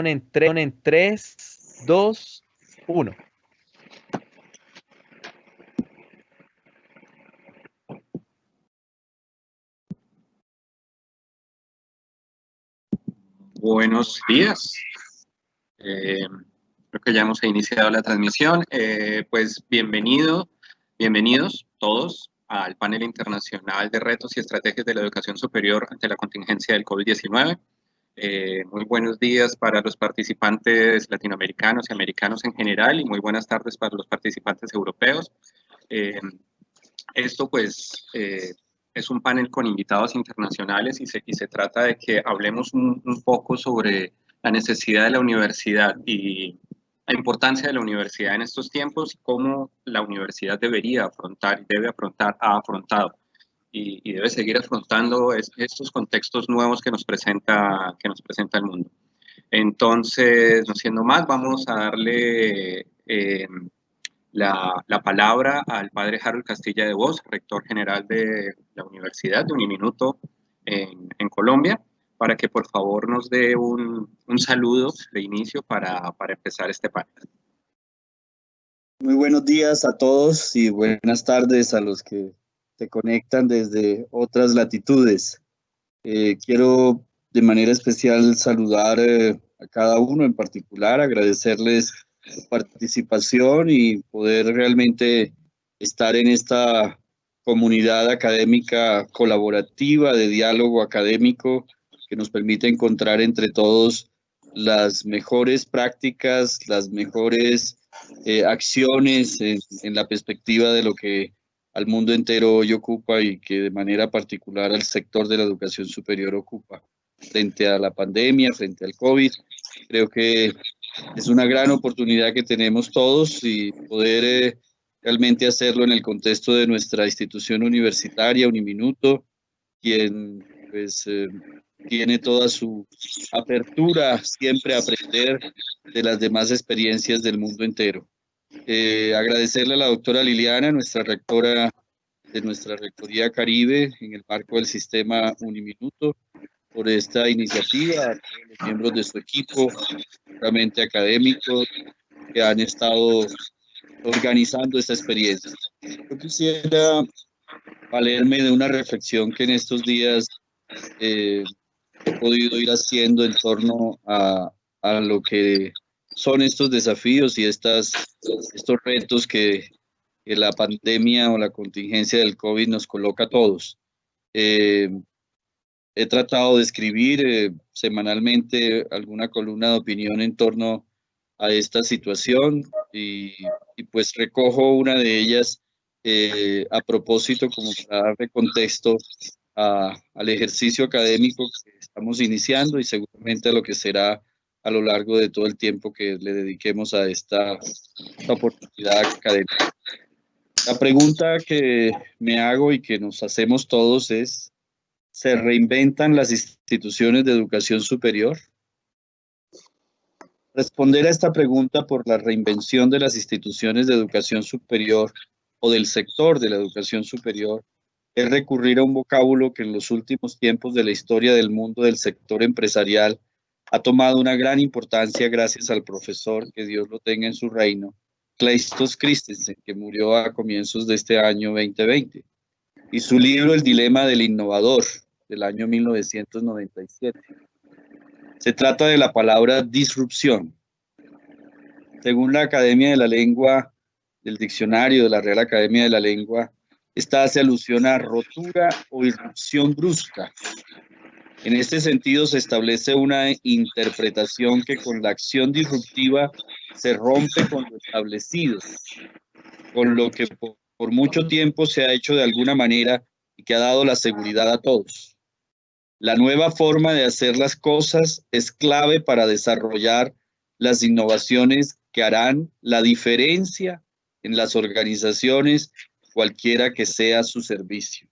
en 3, 2, 1. Buenos días. Creo que ya hemos iniciado la transmisión. Pues bienvenidos todos al panel internacional de retos y estrategias de la educación superior ante la contingencia del COVID-19. Muy buenos días para los participantes latinoamericanos y americanos en general y muy buenas tardes para los participantes europeos. Esto pues es un panel con invitados internacionales y se trata de que hablemos un poco sobre la necesidad de la universidad y la importancia de la universidad en estos tiempos y cómo la universidad debería afrontar y ha afrontado y debe seguir afrontando estos contextos nuevos que nos presenta el mundo. Entonces, no siendo más, vamos a darle la palabra al padre Harold Castilla de Vos, rector general de la Universidad de Uniminuto en Colombia, para que por favor nos dé un saludo de inicio para empezar este panel. Muy buenos días a todos y buenas tardes a los que se conectan desde otras latitudes. Quiero de manera especial saludar a cada uno en particular, agradecerles su participación y poder realmente estar en esta comunidad académica colaborativa de diálogo académico que nos permite encontrar entre todos las mejores prácticas, las mejores acciones en la perspectiva de lo que al mundo entero hoy ocupa y que de manera particular al sector de la educación superior ocupa. Frente a la pandemia, frente al COVID, creo que es una gran oportunidad que tenemos todos y poder realmente hacerlo en el contexto de nuestra institución universitaria, Uniminuto, quien pues tiene toda su apertura siempre a aprender de las demás experiencias del mundo entero. Agradecerle a la doctora Liliana, nuestra rectora de nuestra Rectoría Caribe, en el marco del sistema Uniminuto, por esta iniciativa, a todos los miembros de su equipo, realmente académicos, que han estado organizando esta experiencia. Yo quisiera valerme de una reflexión que en estos días he podido ir haciendo en torno a lo que son estos desafíos y estos retos que la pandemia o la contingencia del COVID nos coloca a todos. He tratado de escribir semanalmente alguna columna de opinión en torno a esta situación y pues recojo una de ellas a propósito como para darle contexto al ejercicio académico que estamos iniciando y seguramente a lo que será a lo largo de todo el tiempo que le dediquemos a esta oportunidad académica. La pregunta que me hago y que nos hacemos todos es: ¿se reinventan las instituciones de educación superior? Responder a esta pregunta por la reinvención de las instituciones de educación superior o del sector de la educación superior es recurrir a un vocábulo que en los últimos tiempos de la historia del mundo del sector empresarial ha tomado una gran importancia gracias al profesor, que Dios lo tenga en su reino, Cleistos Christensen, que murió a comienzos de este año 2020, y su libro El dilema del innovador, del año 1997. Se trata de la palabra disrupción. Según la Academia de la Lengua, del diccionario de la Real Academia de la Lengua, esta hace alusión a rotura o irrupción brusca. En este sentido, se establece una interpretación que con la acción disruptiva se rompe con lo establecido, con lo que por mucho tiempo se ha hecho de alguna manera y que ha dado la seguridad a todos. La nueva forma de hacer las cosas es clave para desarrollar las innovaciones que harán la diferencia en las organizaciones, cualquiera que sea su servicio.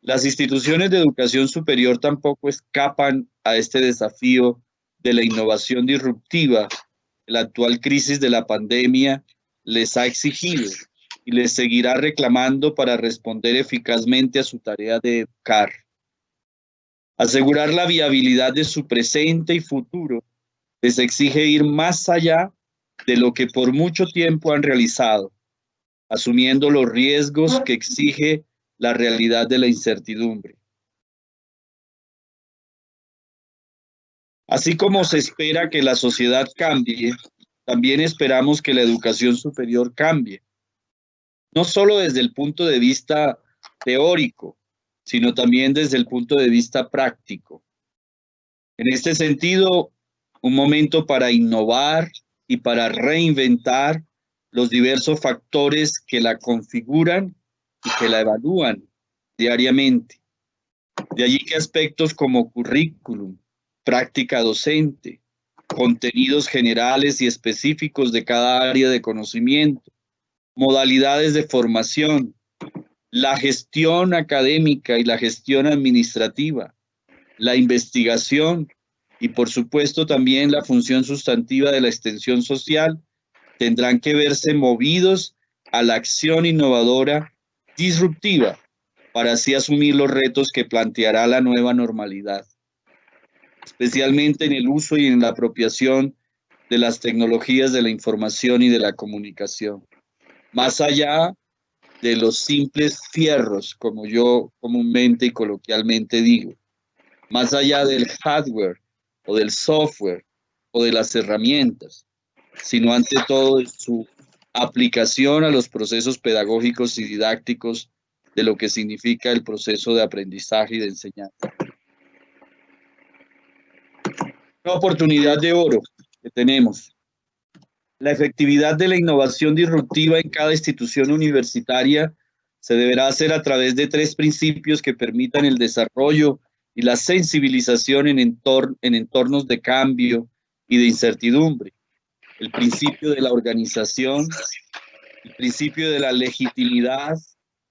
Las instituciones de educación superior tampoco escapan a este desafío de la innovación disruptiva. La actual crisis de la pandemia les ha exigido y les seguirá reclamando para responder eficazmente a su tarea de educar. Asegurar la viabilidad de su presente y futuro les exige ir más allá de lo que por mucho tiempo han realizado, asumiendo los riesgos que exige la realidad de la incertidumbre. Así como se espera que la sociedad cambie, también esperamos que la educación superior cambie, no solo desde el punto de vista teórico, sino también desde el punto de vista práctico. En este sentido, un momento para innovar y para reinventar los diversos factores que la configuran y que la evalúan diariamente. De allí que aspectos como currículum, práctica docente, contenidos generales y específicos de cada área de conocimiento, modalidades de formación, la gestión académica y la gestión administrativa, la investigación y por supuesto también la función sustantiva de la extensión social tendrán que verse movidos a la acción innovadora disruptiva para así asumir los retos que planteará la nueva normalidad, especialmente en el uso y en la apropiación de las tecnologías de la información y de la comunicación, más allá de los simples fierros, como yo comúnmente y coloquialmente digo, más allá del hardware o del software o de las herramientas, sino ante todo de su aplicación a los procesos pedagógicos y didácticos de lo que significa el proceso de aprendizaje y de enseñanza. Una oportunidad de oro que tenemos. La efectividad de la innovación disruptiva en cada institución universitaria se deberá hacer a través de 3 principios que permitan el desarrollo y la sensibilización en entornos de cambio y de incertidumbre. El principio de la organización, el principio de la legitimidad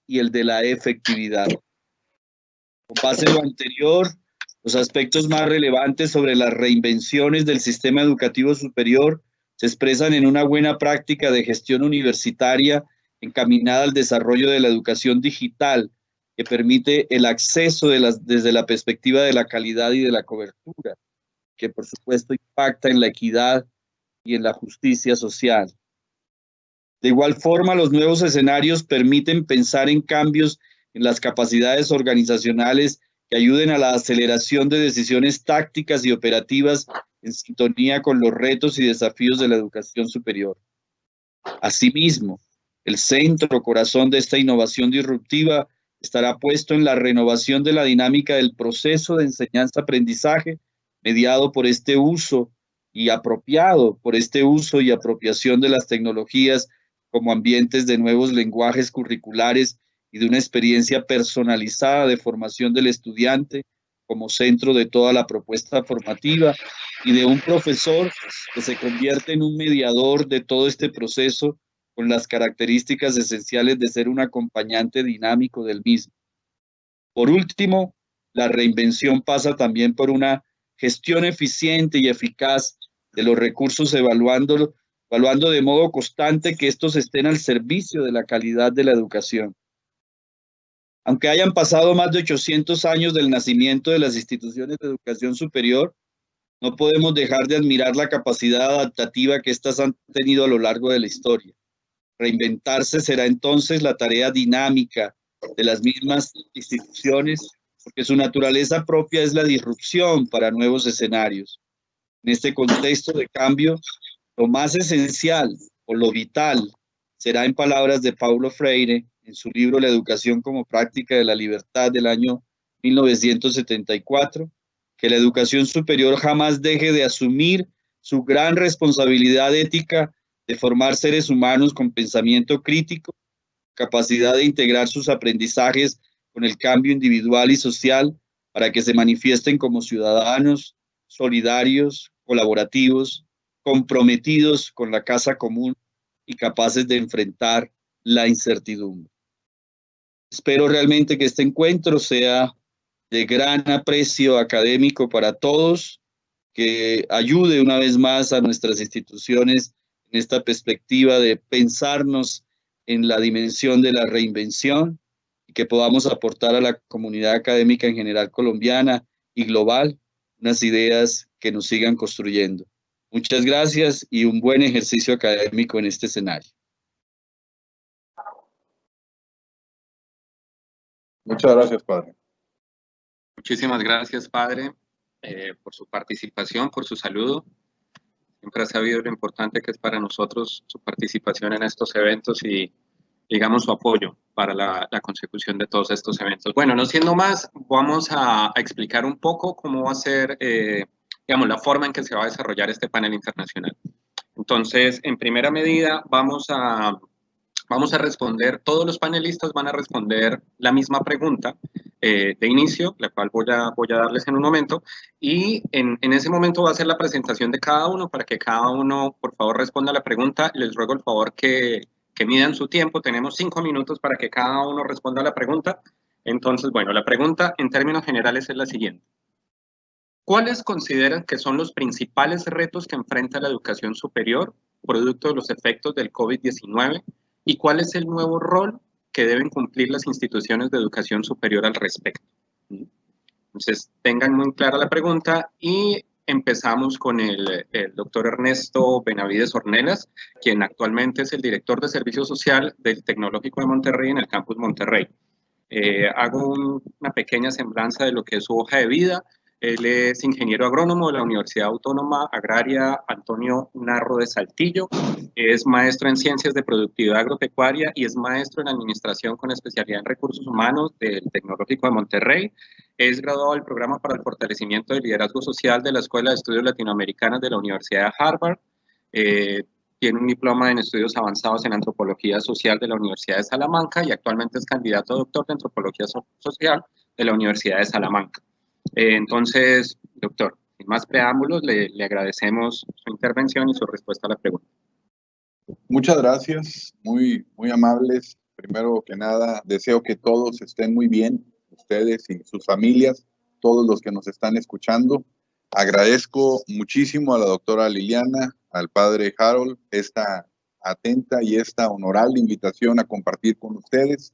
y el de la efectividad. Con base en lo anterior, los aspectos más relevantes sobre las reinvenciones del sistema educativo superior se expresan en una buena práctica de gestión universitaria encaminada al desarrollo de la educación digital, que permite el acceso desde la perspectiva de la calidad y de la cobertura, que por supuesto impacta en la equidad y en la justicia social. De igual forma, los nuevos escenarios permiten pensar en cambios en las capacidades organizacionales que ayuden a la aceleración de decisiones tácticas y operativas en sintonía con los retos y desafíos de la educación superior. Asimismo, el centro corazón de esta innovación disruptiva estará puesto en la renovación de la dinámica del proceso de enseñanza-aprendizaje mediado por este uso y apropiado por este uso y apropiación de las tecnologías como ambientes de nuevos lenguajes curriculares y de una experiencia personalizada de formación del estudiante como centro de toda la propuesta formativa y de un profesor que se convierte en un mediador de todo este proceso con las características esenciales de ser un acompañante dinámico del mismo. Por último, la reinvención pasa también por una gestión eficiente y eficaz de los recursos, evaluando de modo constante que estos estén al servicio de la calidad de la educación. Aunque hayan pasado más de 800 años del nacimiento de las instituciones de educación superior, no podemos dejar de admirar la capacidad adaptativa que éstas han tenido a lo largo de la historia. Reinventarse será entonces la tarea dinámica de las mismas instituciones, porque su naturaleza propia es la disrupción para nuevos escenarios. En este contexto de cambio, lo más esencial o lo vital será, en palabras de Paulo Freire, en su libro La educación como práctica de la libertad del año 1974, que la educación superior jamás deje de asumir su gran responsabilidad ética de formar seres humanos con pensamiento crítico, capacidad de integrar sus aprendizajes con el cambio individual y social para que se manifiesten como ciudadanos solidarios, colaborativos, comprometidos con la causa común y capaces de enfrentar la incertidumbre. Espero realmente que este encuentro sea de gran aprecio académico para todos, que ayude una vez más a nuestras instituciones en esta perspectiva de pensarnos en la dimensión de la reinvención y que podamos aportar a la comunidad académica en general colombiana y global unas ideas que nos sigan construyendo. Muchas gracias y un buen ejercicio académico en este escenario. Muchas gracias, padre. Muchísimas gracias, padre, por su participación, por su saludo. Siempre ha sabido lo importante que es para nosotros su participación en estos eventos y, digamos, su apoyo para la consecución de todos estos eventos. Bueno, no siendo más, vamos a explicar un poco cómo va a ser, digamos, la forma en que se va a desarrollar este panel internacional. Entonces, en primera medida, vamos a responder, todos los panelistas van a responder la misma pregunta de inicio, la cual voy a darles en un momento, y en ese momento va a ser la presentación de cada uno para que cada uno, por favor, responda la pregunta. Les ruego el favor que midan su tiempo. Tenemos 5 minutos para que cada uno responda la pregunta. Entonces, bueno, la pregunta en términos generales es la siguiente. ¿Cuáles consideran que son los principales retos que enfrenta la educación superior producto de los efectos del COVID-19? ¿Y cuál es el nuevo rol que deben cumplir las instituciones de educación superior al respecto? Entonces, tengan muy clara la pregunta y empezamos con el doctor Ernesto Benavides Ornelas, quien actualmente es el director de Servicio Social del Tecnológico de Monterrey en el campus Monterrey. Hago una pequeña semblanza de lo que es su hoja de vida. Él es ingeniero agrónomo de la Universidad Autónoma Agraria Antonio Narro de Saltillo, es maestro en Ciencias de Productividad Agropecuaria y es maestro en Administración con especialidad en Recursos Humanos del Tecnológico de Monterrey. Es graduado del Programa para el Fortalecimiento del Liderazgo Social de la Escuela de Estudios Latinoamericanos de la Universidad de Harvard. Tiene un diploma en Estudios Avanzados en Antropología Social de la Universidad de Salamanca y actualmente es candidato a doctor de Antropología Social de la Universidad de Salamanca. Entonces, doctor, sin más preámbulos, le agradecemos su intervención y su respuesta a la pregunta. Muchas gracias, muy amables. Primero que nada, deseo que todos estén muy bien, ustedes y sus familias, todos los que nos están escuchando. Agradezco muchísimo a la doctora Liliana, al padre Harold, esta atenta y esta honorable invitación a compartir con ustedes.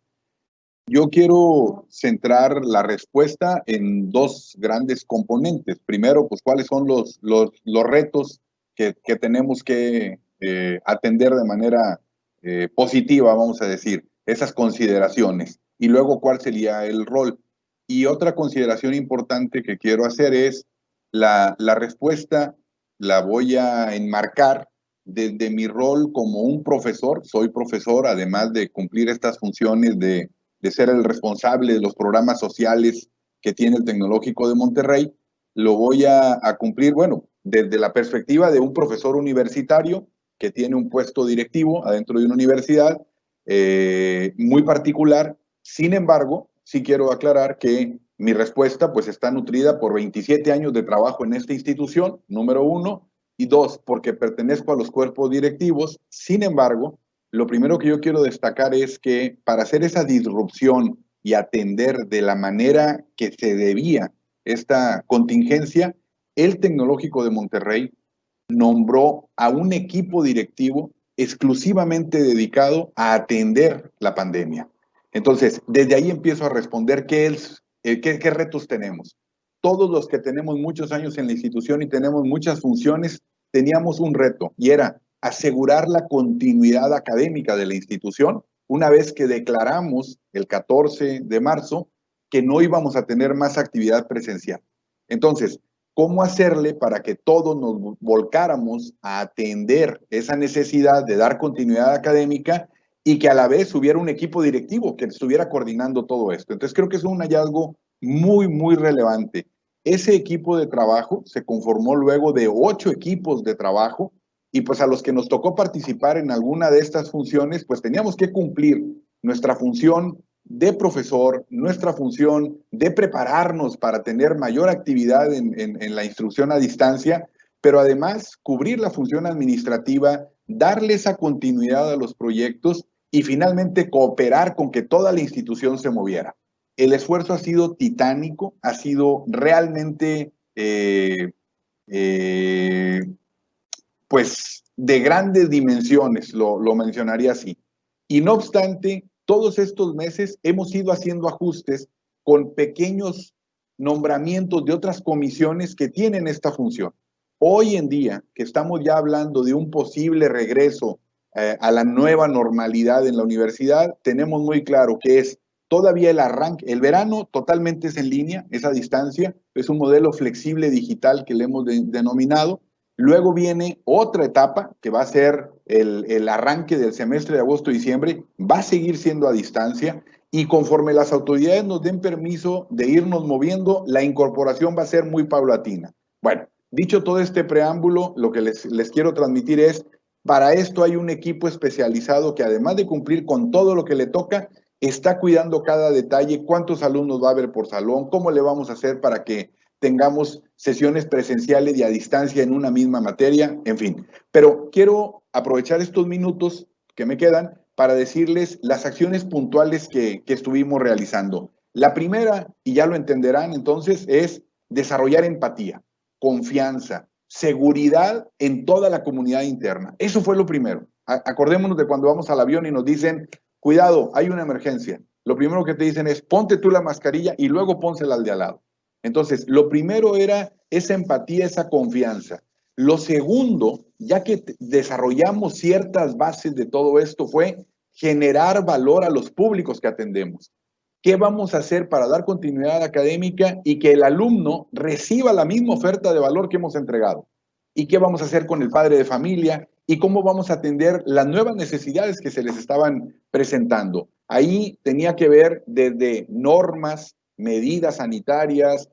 Yo quiero centrar la respuesta en dos grandes componentes. Primero, pues, cuáles son los retos que tenemos que atender de manera positiva, vamos a decir, esas consideraciones. Y luego, cuál sería el rol. Y otra consideración importante que quiero hacer es la respuesta la voy a enmarcar desde mi rol como un profesor. Soy profesor, además de cumplir estas funciones de ser el responsable de los programas sociales que tiene el Tecnológico de Monterrey, lo voy a cumplir, bueno, desde la perspectiva de un profesor universitario que tiene un puesto directivo adentro de una universidad muy particular. Sin embargo, sí quiero aclarar que mi respuesta pues está nutrida por 27 años de trabajo en esta institución, número uno, y dos, porque pertenezco a los cuerpos directivos. Sin embargo, lo primero que yo quiero destacar es que para hacer esa disrupción y atender de la manera que se debía esta contingencia, el Tecnológico de Monterrey nombró a un equipo directivo exclusivamente dedicado a atender la pandemia. Entonces, desde ahí empiezo a responder qué retos tenemos. Todos los que tenemos muchos años en la institución y tenemos muchas funciones, teníamos un reto y era asegurar la continuidad académica de la institución una vez que declaramos el 14 de marzo que no íbamos a tener más actividad presencial. Entonces, ¿cómo hacerle para que todos nos volcáramos a atender esa necesidad de dar continuidad académica y que a la vez hubiera un equipo directivo que estuviera coordinando todo esto? Entonces, creo que es un hallazgo muy relevante. Ese equipo de trabajo se conformó luego de 8 equipos de trabajo y pues a los que nos tocó participar en alguna de estas funciones, pues teníamos que cumplir nuestra función de profesor, nuestra función de prepararnos para tener mayor actividad en la instrucción a distancia, pero además cubrir la función administrativa, darle esa continuidad a los proyectos y finalmente cooperar con que toda la institución se moviera. El esfuerzo ha sido titánico, ha sido realmente pues de grandes dimensiones, lo mencionaría así. Y no obstante, todos estos meses hemos ido haciendo ajustes con pequeños nombramientos de otras comisiones que tienen esta función. Hoy en día, que estamos ya hablando de un posible regreso a la nueva normalidad en la universidad, tenemos muy claro que es todavía el arranque, el verano totalmente es en línea, es a distancia, es un modelo flexible digital que le hemos denominado. Luego viene otra etapa que va a ser el arranque del semestre de agosto-diciembre, va a seguir siendo a distancia y conforme las autoridades nos den permiso de irnos moviendo, la incorporación va a ser muy paulatina. Bueno, dicho todo este preámbulo, lo que les quiero transmitir es, para esto hay un equipo especializado que además de cumplir con todo lo que le toca, está cuidando cada detalle, cuántos alumnos va a haber por salón, cómo le vamos a hacer para que tengamos sesiones presenciales y a distancia en una misma materia, en fin. Pero quiero aprovechar estos minutos que me quedan para decirles las acciones puntuales que estuvimos realizando. La primera, y ya lo entenderán entonces, es desarrollar empatía, confianza, seguridad en toda la comunidad interna. Eso fue lo primero. Acordémonos de cuando vamos al avión y nos dicen, cuidado, hay una emergencia. Lo primero que te dicen es, ponte tú la mascarilla y luego pónsela al de al lado. Entonces, lo primero era esa empatía, esa confianza. Lo segundo, ya que desarrollamos ciertas bases de todo esto, fue generar valor a los públicos que atendemos. ¿Qué vamos a hacer para dar continuidad académica y que el alumno reciba la misma oferta de valor que hemos entregado? ¿Y qué vamos a hacer con el padre de familia? ¿Y cómo vamos a atender las nuevas necesidades que se les estaban presentando? Ahí tenía que ver desde normas, medidas sanitarias,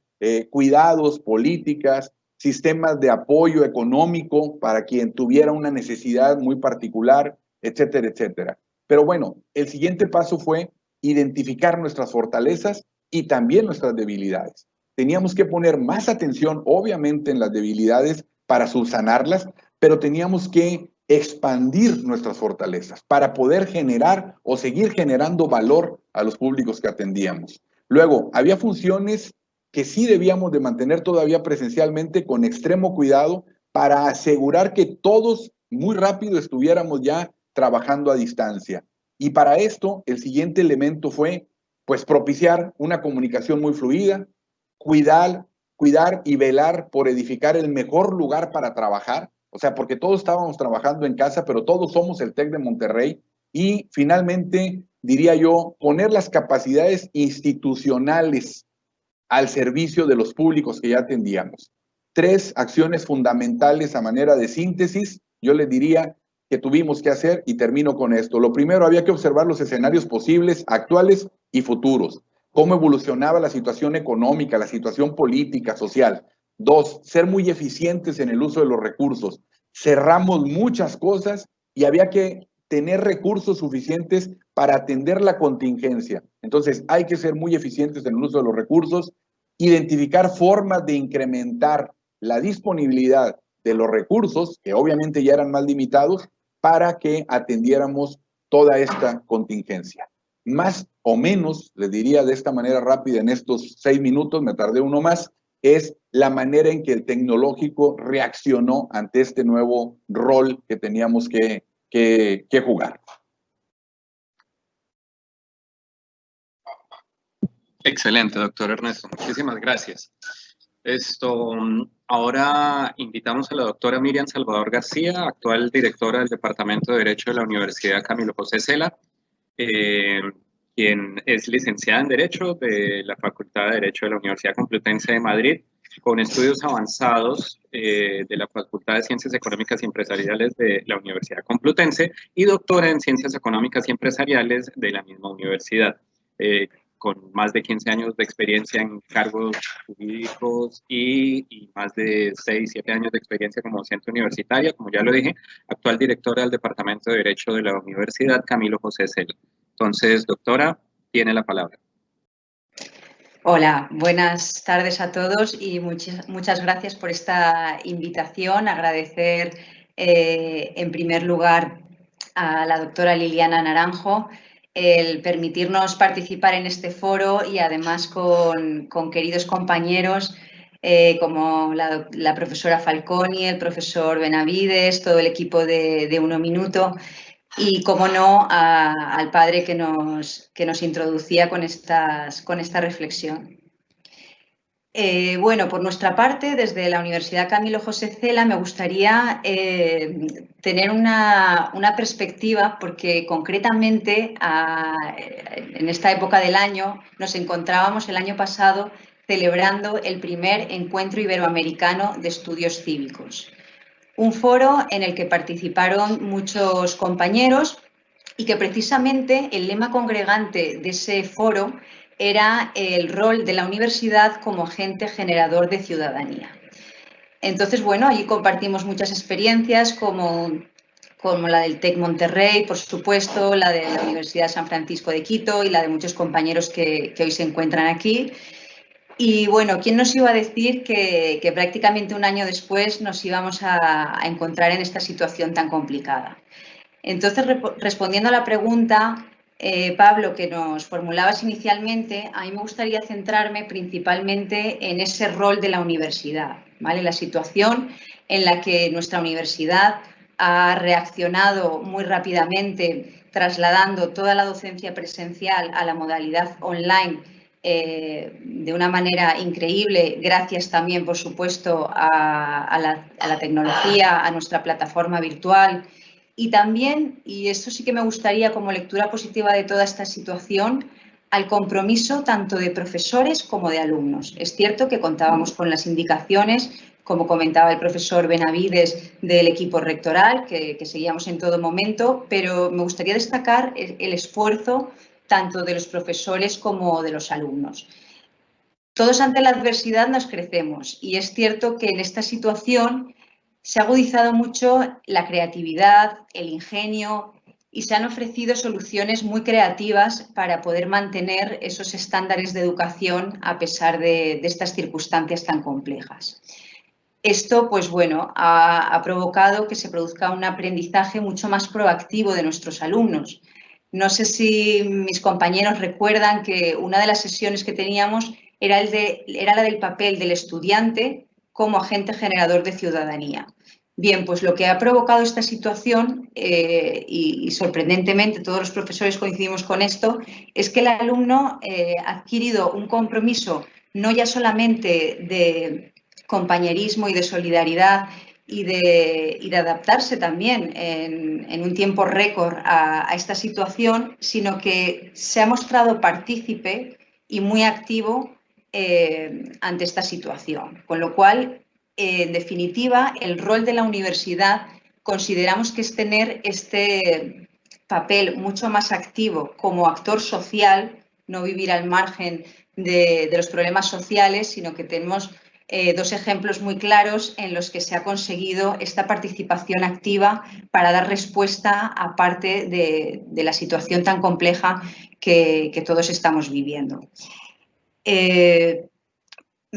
cuidados, políticas, sistemas de apoyo económico para quien tuviera una necesidad muy particular, etcétera, etcétera. Pero bueno, el siguiente paso fue identificar nuestras fortalezas y también nuestras debilidades. Teníamos que poner más atención, obviamente, en las debilidades para subsanarlas, pero teníamos que expandir nuestras fortalezas para poder generar o seguir generando valor a los públicos que atendíamos. Luego, había funciones que sí debíamos de mantener todavía presencialmente con extremo cuidado para asegurar que todos muy rápido estuviéramos ya trabajando a distancia. Y para esto, el siguiente elemento fue, pues, propiciar una comunicación muy fluida, cuidar y velar por edificar el mejor lugar para trabajar, o sea, porque todos estábamos trabajando en casa, pero todos somos el TEC de Monterrey, y finalmente, diría yo, poner las capacidades institucionales al servicio de los públicos que ya atendíamos. 3 acciones fundamentales a manera de síntesis, yo les diría que tuvimos que hacer y termino con esto. Lo primero, había que observar los escenarios posibles, actuales y futuros. Cómo evolucionaba la situación económica, la situación política, social. 2, ser muy eficientes en el uso de los recursos. Cerramos muchas cosas y había que tener recursos suficientes para atender la contingencia. Entonces, hay que ser muy eficientes en el uso de los recursos, identificar formas de incrementar la disponibilidad de los recursos, que obviamente ya eran más limitados, para que atendiéramos toda esta contingencia. Más o menos, les diría de esta manera rápida en estos 6 minutos, me tardé uno más, es la manera en que el tecnológico reaccionó ante este nuevo rol que teníamos que jugar. Excelente, doctor Ernesto. Muchísimas gracias. Ahora invitamos a la doctora Miriam Salvador García, actual directora del Departamento de Derecho de la Universidad Camilo José Cela, quien es licenciada en Derecho de la Facultad de Derecho de la Universidad Complutense de Madrid, con estudios avanzados de la Facultad de Ciencias Económicas y Empresariales de la Universidad Complutense y doctora en Ciencias Económicas y Empresariales de la misma universidad, con más de 15 años de experiencia en cargos jurídicos y más de 6, 7 años de experiencia como docente universitaria, como ya lo dije, actual directora del Departamento de Derecho de la Universidad Camilo José Cela. Entonces, doctora, tiene la palabra. Hola, buenas tardes a todos y muchas gracias por esta invitación. Agradecer en primer lugar a la doctora Liliana Naranjo el permitirnos participar en este foro y además con queridos compañeros como la profesora Falconi, el profesor Benavides, todo el equipo de Uno Minuto y, como no, al padre que nos introducía con esta reflexión. Bueno, por nuestra parte, desde la Universidad Camilo José Cela me gustaría tener una perspectiva, porque concretamente en esta época del año nos encontrábamos el año pasado celebrando el primer Encuentro Iberoamericano de Estudios Cívicos, un foro en el que participaron muchos compañeros y que precisamente el lema congregante de ese foro era el rol de la universidad como agente generador de ciudadanía. Entonces, bueno, allí compartimos muchas experiencias como la del TEC Monterrey, por supuesto, la de la Universidad de San Francisco de Quito y la de muchos compañeros que hoy se encuentran aquí. Y bueno, ¿quién nos iba a decir que prácticamente un año después nos íbamos a encontrar en esta situación tan complicada? Entonces, respondiendo a la pregunta, Pablo, que nos formulabas inicialmente, a mí me gustaría centrarme principalmente en ese rol de la universidad, ¿vale? La situación en la que nuestra universidad ha reaccionado muy rápidamente, trasladando toda la docencia presencial a la modalidad online de una manera increíble, gracias también, por supuesto, a la tecnología, a nuestra plataforma virtual. Y también, y esto sí que me gustaría como lectura positiva de toda esta situación, al compromiso tanto de profesores como de alumnos. Es cierto que contábamos con las indicaciones, como comentaba el profesor Benavides, del equipo rectoral, que seguíamos en todo momento, pero me gustaría destacar el esfuerzo tanto de los profesores como de los alumnos. Todos ante la adversidad nos crecemos y es cierto que en esta situación se ha agudizado mucho la creatividad, el ingenio y se han ofrecido soluciones muy creativas para poder mantener esos estándares de educación a pesar de estas circunstancias tan complejas. Esto, pues bueno, ha provocado que se produzca un aprendizaje mucho más proactivo de nuestros alumnos. No sé si mis compañeros recuerdan que una de las sesiones que teníamos era la del papel del estudiante como agente generador de ciudadanía. Bien, pues lo que ha provocado esta situación, y sorprendentemente todos los profesores coincidimos con esto, es que el alumno ha adquirido un compromiso no ya solamente de compañerismo y de solidaridad y de adaptarse también en un tiempo récord a esta situación, sino que se ha mostrado partícipe y muy activo ante esta situación. Con lo cual, en definitiva, el rol de la universidad consideramos que es tener este papel mucho más activo como actor social, no vivir al margen de los problemas sociales, sino que tenemos dos ejemplos muy claros en los que se ha conseguido esta participación activa para dar respuesta a parte de la situación tan compleja que todos estamos viviendo. Me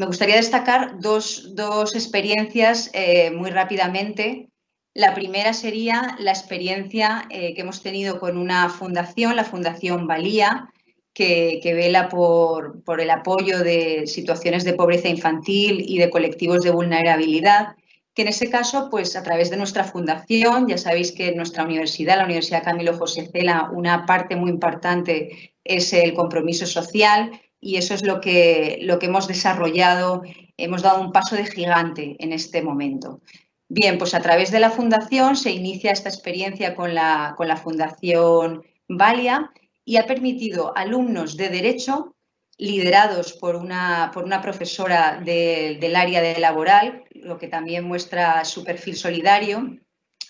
gustaría destacar dos experiencias muy rápidamente. La primera sería la experiencia que hemos tenido con una fundación, la Fundación Valía, que vela por el apoyo de situaciones de pobreza infantil y de colectivos de vulnerabilidad, que en ese caso, pues a través de nuestra fundación, ya sabéis que en nuestra universidad, la Universidad Camilo José Cela, una parte muy importante es el compromiso social, y eso es lo que hemos desarrollado, hemos dado un paso de gigante en este momento. Bien, pues a través de la fundación se inicia esta experiencia con la Fundación Valia y ha permitido a alumnos de Derecho, liderados por una profesora del área de laboral, lo que también muestra su perfil solidario,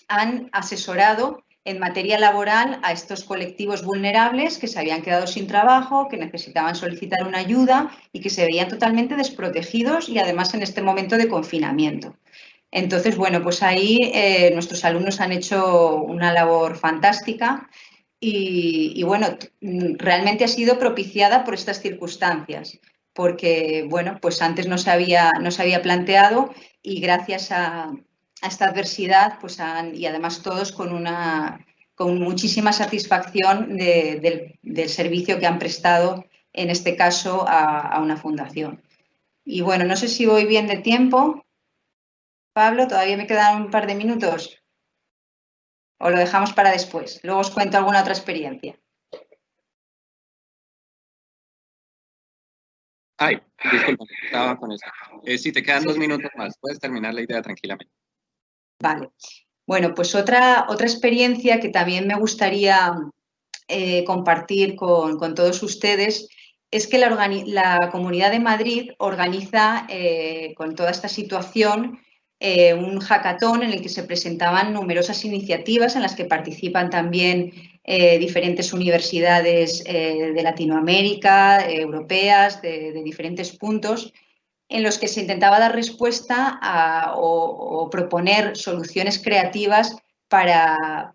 han asesorado en materia laboral a estos colectivos vulnerables que se habían quedado sin trabajo, que necesitaban solicitar una ayuda y que se veían totalmente desprotegidos y además en este momento de confinamiento. Entonces, bueno, pues ahí nuestros alumnos han hecho una labor fantástica y bueno, realmente ha sido propiciada por estas circunstancias, porque bueno, pues antes no se había planteado y gracias a esta adversidad, pues y además todos con muchísima satisfacción del servicio que han prestado, en este caso, a una fundación. Y bueno, no sé si voy bien de tiempo. Pablo, todavía me quedan un par de minutos. ¿O lo dejamos para después? Luego os cuento alguna otra experiencia. Ay, disculpa, estaba con eso. Si te quedan 2 minutos más, puedes terminar la idea tranquilamente. Vale. Bueno, pues otra experiencia que también me gustaría compartir con todos ustedes es que la Comunidad de Madrid organiza con toda esta situación un hackathon en el que se presentaban numerosas iniciativas en las que participan también diferentes universidades de Latinoamérica, europeas, de diferentes puntos, en los que se intentaba dar respuesta o proponer soluciones creativas para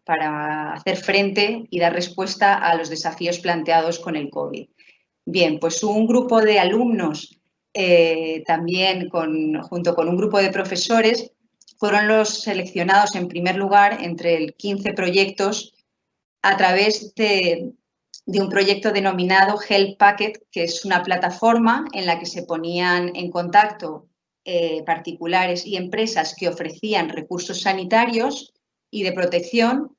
hacer frente y dar respuesta a los desafíos planteados con el COVID. Bien, pues un grupo de alumnos, también junto con un grupo de profesores, fueron los seleccionados en primer lugar entre 15 proyectos a través de un proyecto denominado Help Packet, que es una plataforma en la que se ponían en contacto particulares y empresas que ofrecían recursos sanitarios y de protección,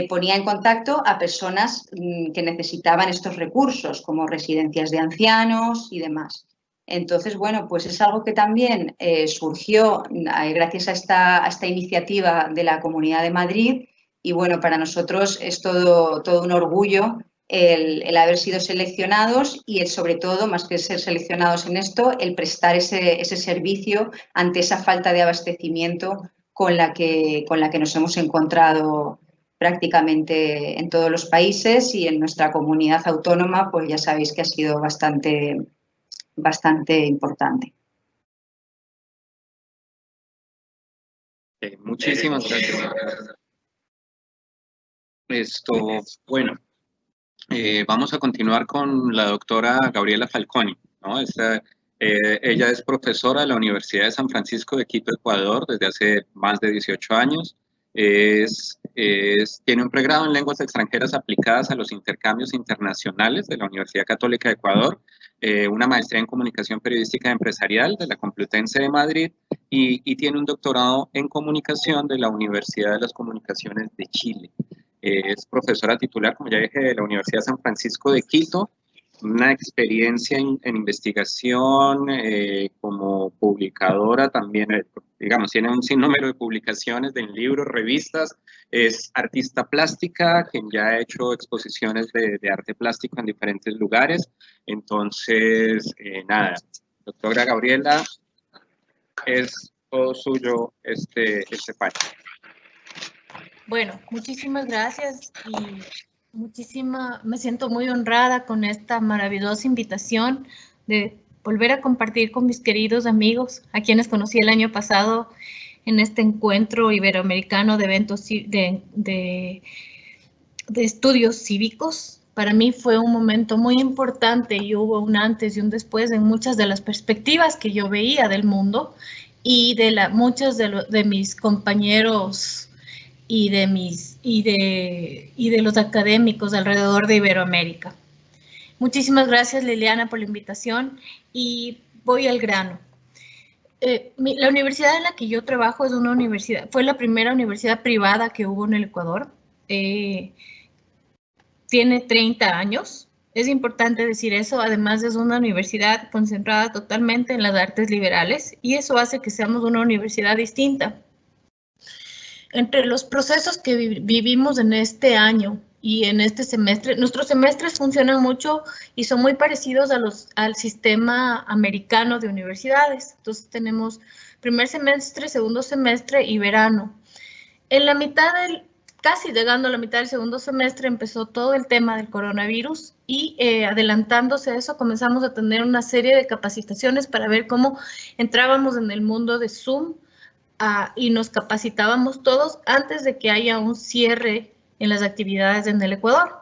ponía en contacto a personas que necesitaban estos recursos, como residencias de ancianos y demás. Entonces, bueno, pues es algo que también surgió gracias a esta iniciativa de la Comunidad de Madrid, y bueno, para nosotros es todo un orgullo el haber sido seleccionados y sobre todo, más que ser seleccionados en esto, el prestar ese servicio ante esa falta de abastecimiento con la que nos hemos encontrado prácticamente en todos los países, y en nuestra comunidad autónoma, pues ya sabéis que ha sido bastante importante. Muchísimas gracias. Bueno, vamos a continuar con la doctora Gabriela Falconi, ¿no? Ella es profesora de la Universidad de San Francisco de Quito, Ecuador, desde hace más de 18 años. Tiene un pregrado en lenguas extranjeras aplicadas a los intercambios internacionales de la Universidad Católica de Ecuador, una maestría en comunicación periodística empresarial de la Complutense de Madrid y tiene un doctorado en comunicación de la Universidad de las Comunicaciones de Chile. Es profesora titular, como ya dije, de la Universidad de San Francisco de Quito, una experiencia en investigación como publicadora también, digamos, tiene un sinnúmero de publicaciones en libros, revistas, es artista plástica, quien ya ha hecho exposiciones de arte plástico en diferentes lugares. Entonces, nada, doctora Gabriela, es todo suyo este panel. Bueno, muchísimas gracias y me siento muy honrada con esta maravillosa invitación de volver a compartir con mis queridos amigos, a quienes conocí el año pasado en este encuentro iberoamericano de eventos de estudios cívicos. Para mí fue un momento muy importante y hubo un antes y un después en muchas de las perspectivas que yo veía del mundo y de muchos de mis compañeros y de los académicos alrededor de Iberoamérica. Muchísimas gracias, Liliana, por la invitación y voy al grano. La universidad en la que yo trabajo es una universidad, fue la primera universidad privada que hubo en el Ecuador. Tiene 30 años. Es importante decir eso. Además, es una universidad concentrada totalmente en las artes liberales y eso hace que seamos una universidad distinta. Entre los procesos que vivimos en este año y en este semestre, nuestros semestres funcionan mucho y son muy parecidos al sistema americano de universidades. Entonces tenemos primer semestre, segundo semestre y verano. En la mitad casi llegando a la mitad del segundo semestre empezó todo el tema del coronavirus y adelantándose a eso comenzamos a tener una serie de capacitaciones para ver cómo entrábamos en el mundo de Zoom, y nos capacitábamos todos antes de que haya un cierre en las actividades en el Ecuador.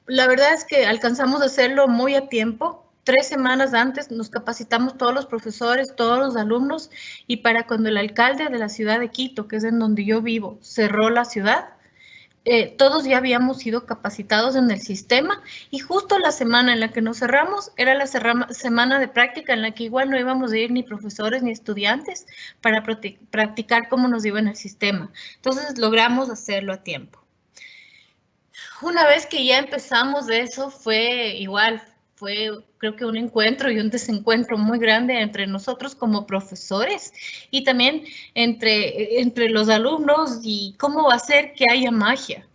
La verdad es que alcanzamos a hacerlo muy a tiempo. 3 semanas antes nos capacitamos todos los profesores, todos los alumnos, y para cuando el alcalde de la ciudad de Quito, que es en donde yo vivo, cerró la ciudad, todos ya habíamos sido capacitados en el sistema y justo la semana en la que nos cerramos era la semana de práctica en la que igual no íbamos a ir ni profesores ni estudiantes para practicar cómo nos iba en el sistema. Entonces logramos hacerlo a tiempo. Una vez que ya empezamos eso fue igual, fue creo que un encuentro y un desencuentro muy grande entre nosotros como profesores y también entre los alumnos y cómo hacer que haya magia.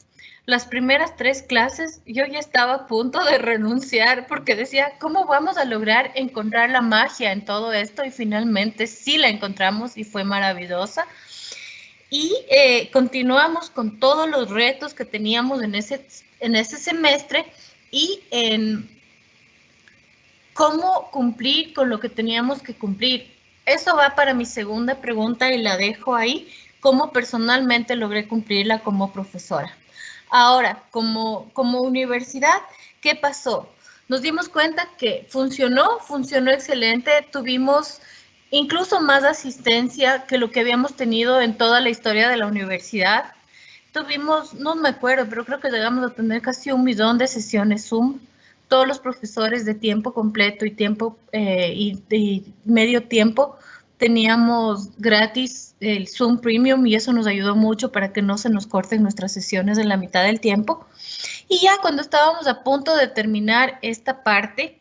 Las primeras 3 clases yo ya estaba a punto de renunciar porque decía, ¿cómo vamos a lograr encontrar la magia en todo esto? Y finalmente sí la encontramos y fue maravillosa. Y continuamos con todos los retos que teníamos en ese semestre y en cómo cumplir con lo que teníamos que cumplir. Eso va para mi segunda pregunta y la dejo ahí, cómo personalmente logré cumplirla como profesora. Ahora, como universidad, ¿qué pasó? Nos dimos cuenta que funcionó excelente, tuvimos incluso más asistencia que lo que habíamos tenido en toda la historia de la universidad. Tuvimos, no me acuerdo, pero creo que llegamos a tener casi 1 millón de sesiones Zoom. Todos los profesores de tiempo completo y tiempo y medio tiempo teníamos gratis el Zoom Premium y eso nos ayudó mucho para que no se nos corten nuestras sesiones en la mitad del tiempo. Y ya cuando estábamos a punto de terminar esta parte,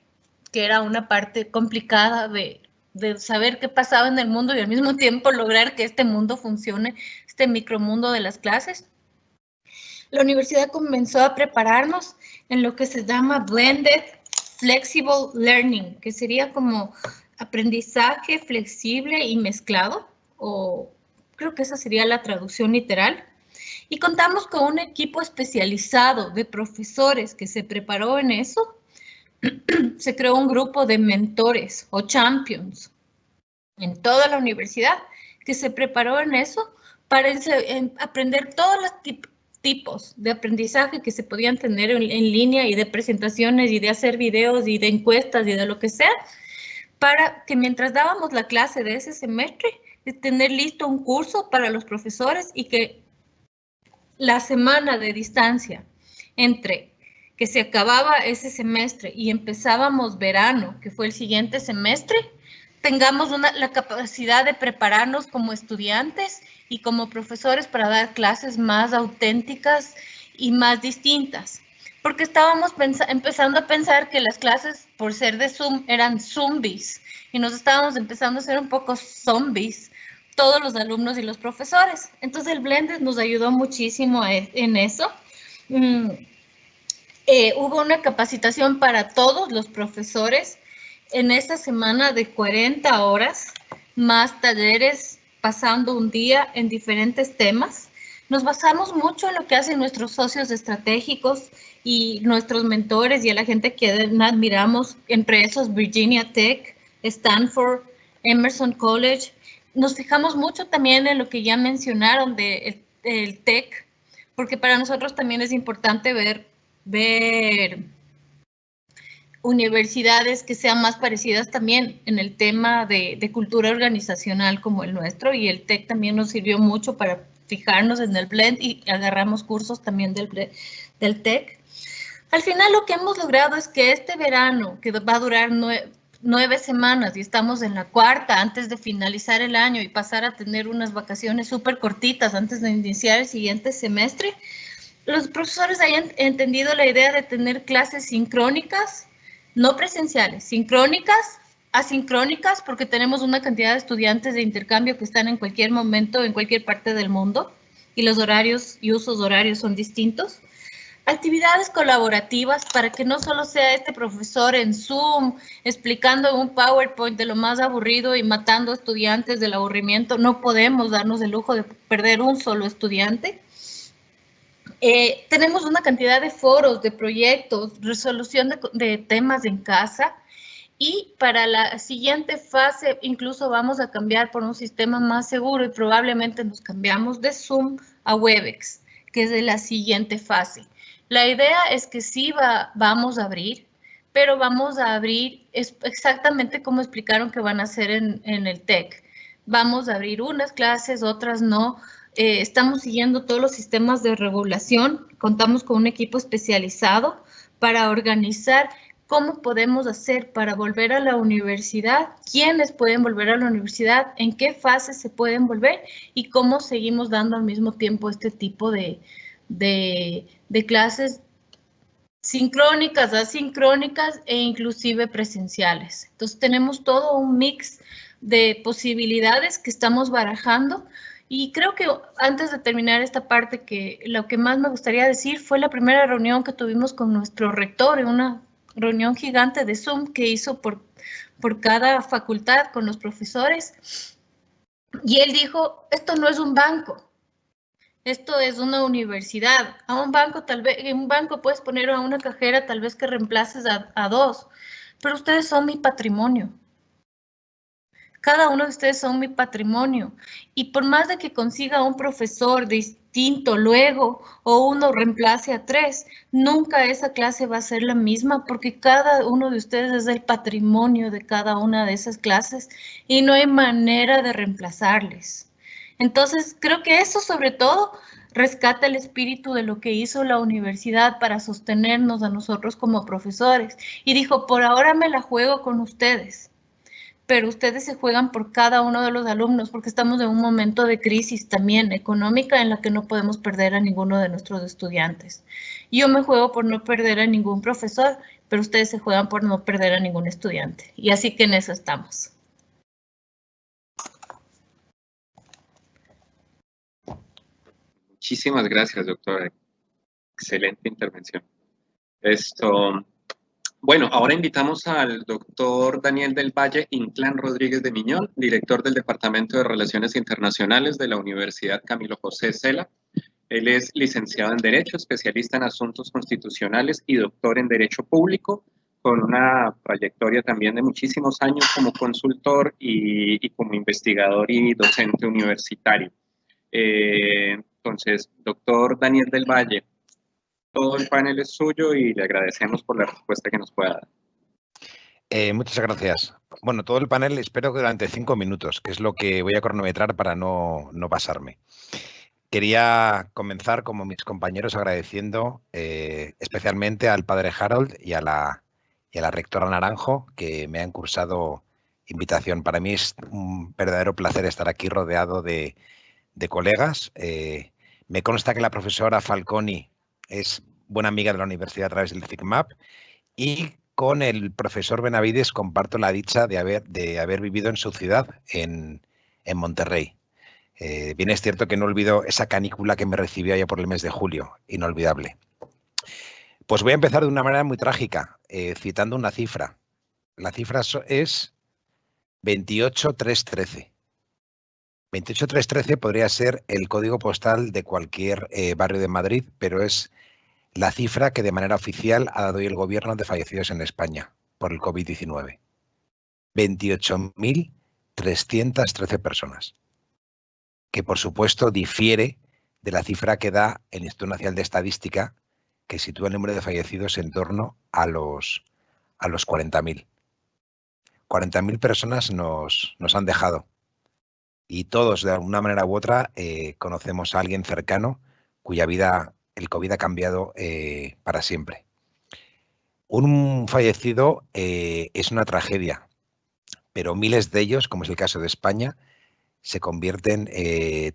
que era una parte complicada de saber qué pasaba en el mundo y al mismo tiempo lograr que este mundo funcione, este micromundo de las clases, la universidad comenzó a prepararnos en lo que se llama Blended Flexible Learning, que sería como aprendizaje flexible y mezclado, o creo que esa sería la traducción literal. Y contamos con un equipo especializado de profesores que se preparó en eso. Se creó un grupo de mentores o champions en toda la universidad que se preparó en eso para aprender todos los tipos de aprendizaje que se podían tener en línea y de presentaciones y de hacer videos y de encuestas y de lo que sea, para que mientras dábamos la clase de ese semestre, de tener listo un curso para los profesores y que la semana de distancia entre que se acababa ese semestre y empezábamos verano, que fue el siguiente semestre, tengamos la capacidad de prepararnos como estudiantes y como profesores para dar clases más auténticas y más distintas. Porque estábamos empezando a pensar que las clases, por ser de Zoom, eran zombies y nos estábamos empezando a hacer un poco zombies, todos los alumnos y los profesores. Entonces el Blended nos ayudó muchísimo en eso. Hubo una capacitación para todos los profesores en esta semana de 40 horas, más talleres pasando un día en diferentes temas. Nos basamos mucho en lo que hacen nuestros socios estratégicos y nuestros mentores y a la gente que admiramos, entre esos Virginia Tech, Stanford, Emerson College. Nos fijamos mucho también en lo que ya mencionaron del TEC, porque para nosotros también es importante ver universidades que sean más parecidas también en el tema de cultura organizacional como el nuestro, y el TEC también nos sirvió mucho para fijarnos en el Blend y agarramos cursos también del TEC. Al final lo que hemos logrado es que este verano, que va a durar 9 semanas y estamos en la 4ª antes de finalizar el año y pasar a tener unas vacaciones súper cortitas antes de iniciar el siguiente semestre, los profesores hayan entendido la idea de tener clases sincrónicas, no presenciales, sincrónicas, asincrónicas, porque tenemos una cantidad de estudiantes de intercambio que están en cualquier momento, en cualquier parte del mundo, y los horarios y usos horarios son distintos. Actividades colaborativas para que no solo sea este profesor en Zoom explicando un PowerPoint de lo más aburrido y matando estudiantes del aburrimiento. No podemos darnos el lujo de perder un solo estudiante. Tenemos una cantidad de foros, de proyectos, resolución de temas en casa, y para la siguiente fase incluso vamos a cambiar por un sistema más seguro y probablemente nos cambiamos de Zoom a Webex, que es de la siguiente fase. La idea es que sí vamos a abrir, pero vamos a abrir exactamente como explicaron que van a hacer en el TEC. Vamos a abrir unas clases, otras no. Estamos siguiendo todos los sistemas de regulación, contamos con un equipo especializado para organizar cómo podemos hacer para volver a la universidad, quiénes pueden volver a la universidad, en qué fase se pueden volver y cómo seguimos dando al mismo tiempo este tipo de clases sincrónicas, asincrónicas e inclusive presenciales. Entonces tenemos todo un mix de posibilidades que estamos barajando y creo que antes de terminar esta parte, que lo que más me gustaría decir fue la primera reunión que tuvimos con nuestro rector, en una reunión gigante de Zoom que hizo por cada facultad con los profesores, y él dijo, esto no es un banco, esto es una universidad. A un banco, tal vez, en un banco puedes poner a una cajera tal vez que reemplaces a dos, pero ustedes son mi patrimonio. Cada uno de ustedes son mi patrimonio. Y por más de que consiga un profesor distinto luego o uno reemplace a 3, nunca esa clase va a ser la misma porque cada uno de ustedes es el patrimonio de cada una de esas clases y no hay manera de reemplazarles. Entonces, creo que eso sobre todo rescata el espíritu de lo que hizo la universidad para sostenernos a nosotros como profesores. Y dijo, por ahora me la juego con ustedes, pero ustedes se juegan por cada uno de los alumnos porque estamos en un momento de crisis también económica en la que no podemos perder a ninguno de nuestros estudiantes. Yo me juego por no perder a ningún profesor, pero ustedes se juegan por no perder a ningún estudiante. Y así que en eso estamos. Muchísimas gracias, doctora. Excelente intervención. Bueno, ahora invitamos al doctor Daniel del Valle Inclán Rodríguez de Miñón, director del Departamento de Relaciones Internacionales de la Universidad Camilo José Cela. Él es licenciado en Derecho, especialista en Asuntos Constitucionales y doctor en Derecho Público, con una trayectoria también de muchísimos años como consultor y como investigador y docente universitario. Entonces, doctor Daniel del Valle, todo el panel es suyo y le agradecemos por la respuesta que nos pueda dar. Muchas gracias. Bueno, todo el panel espero que durante 5 minutos, que es lo que voy a cronometrar para no pasarme. Quería comenzar, como mis compañeros, agradeciendo especialmente al padre Harold y a la rectora Naranjo, que me han cursado invitación. Para mí es un verdadero placer estar aquí rodeado de colegas. Me consta que la profesora Falconi es buena amiga de la universidad a través del CICMAP y con el profesor Benavides comparto la dicha de haber vivido en su ciudad, en Monterrey. Bien es cierto que no olvido esa canícula que me recibió allá por el mes de julio, inolvidable. Pues voy a empezar de una manera muy trágica, citando una cifra. La cifra es 28313. 28313 podría ser el código postal de cualquier barrio de Madrid, pero es la cifra que de manera oficial ha dado hoy el gobierno de fallecidos en España por el COVID-19. 28.313 personas, que por supuesto difiere de la cifra que da el Instituto Nacional de Estadística, que sitúa el número de fallecidos en torno a los 40.000. 40.000 personas nos han dejado. Y todos, de alguna manera u otra, conocemos a alguien cercano cuya vida el COVID ha cambiado para siempre. Un fallecido es una tragedia, pero miles de ellos, como es el caso de España, se convierten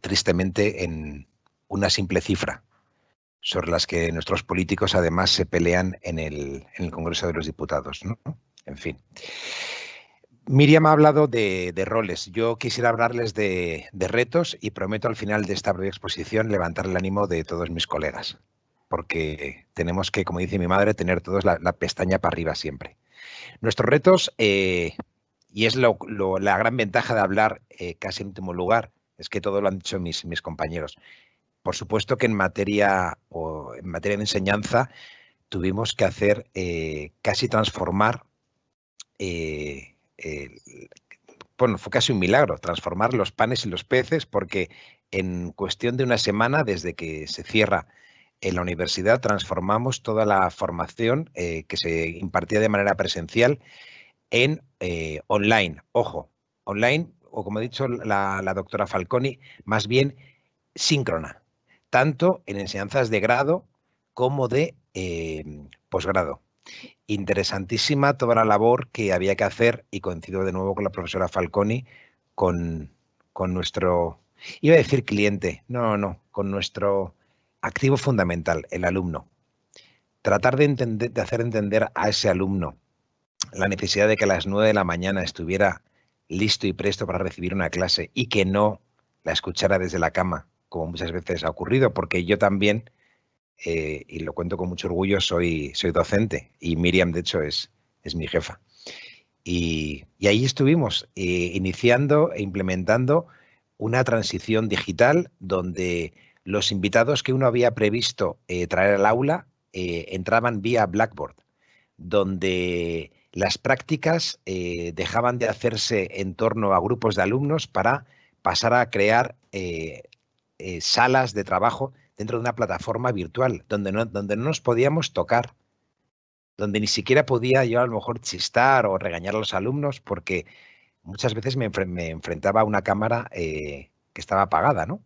tristemente en una simple cifra, sobre las que nuestros políticos además se pelean en el Congreso de los Diputados, ¿no? En fin. Miriam ha hablado de roles. Yo quisiera hablarles de retos y prometo al final de esta breve exposición levantar el ánimo de todos mis colegas, porque tenemos que, como dice mi madre, tener todos la pestaña para arriba siempre. Nuestros retos, y es la gran ventaja de hablar casi en último lugar, es que todo lo han dicho mis compañeros. Por supuesto que en materia de enseñanza tuvimos que hacer casi transformar bueno, fue casi un milagro transformar los panes y los peces, porque en cuestión de una semana, desde que se cierra en la universidad, transformamos toda la formación que se impartía de manera presencial en online. Ojo, online, o como ha dicho la doctora Falconi, más bien síncrona, tanto en enseñanzas de grado como de posgrado. Interesantísima toda la labor que había que hacer, y coincido de nuevo con la profesora Falconi, con nuestro, iba a decir cliente, no, con nuestro activo fundamental, el alumno. tratar de hacer entender a ese alumno la necesidad de que a las 9 de la mañana estuviera listo y presto para recibir una clase y que no la escuchara desde la cama, como muchas veces ha ocurrido, porque yo también, y lo cuento con mucho orgullo, soy docente y Miriam, de hecho, es mi jefa. Y ahí estuvimos iniciando e implementando una transición digital donde los invitados que uno había previsto traer al aula entraban vía Blackboard, donde las prácticas dejaban de hacerse en torno a grupos de alumnos para pasar a crear salas de trabajo dentro de una plataforma virtual, donde no nos podíamos tocar, donde ni siquiera podía yo a lo mejor chistar o regañar a los alumnos, porque muchas veces me enfrentaba a una cámara que estaba apagada, ¿no?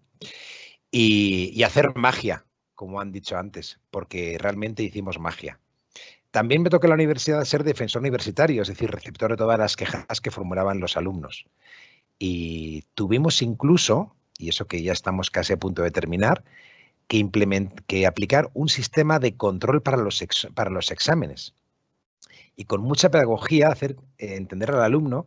Y hacer magia, como han dicho antes, porque realmente hicimos magia. También me tocó en la universidad ser defensor universitario, es decir, receptor de todas las quejas que formulaban los alumnos. Y tuvimos incluso, y eso que ya estamos casi a punto de terminar, que aplicar un sistema de control para los exámenes. Y con mucha pedagogía hacer entender al alumno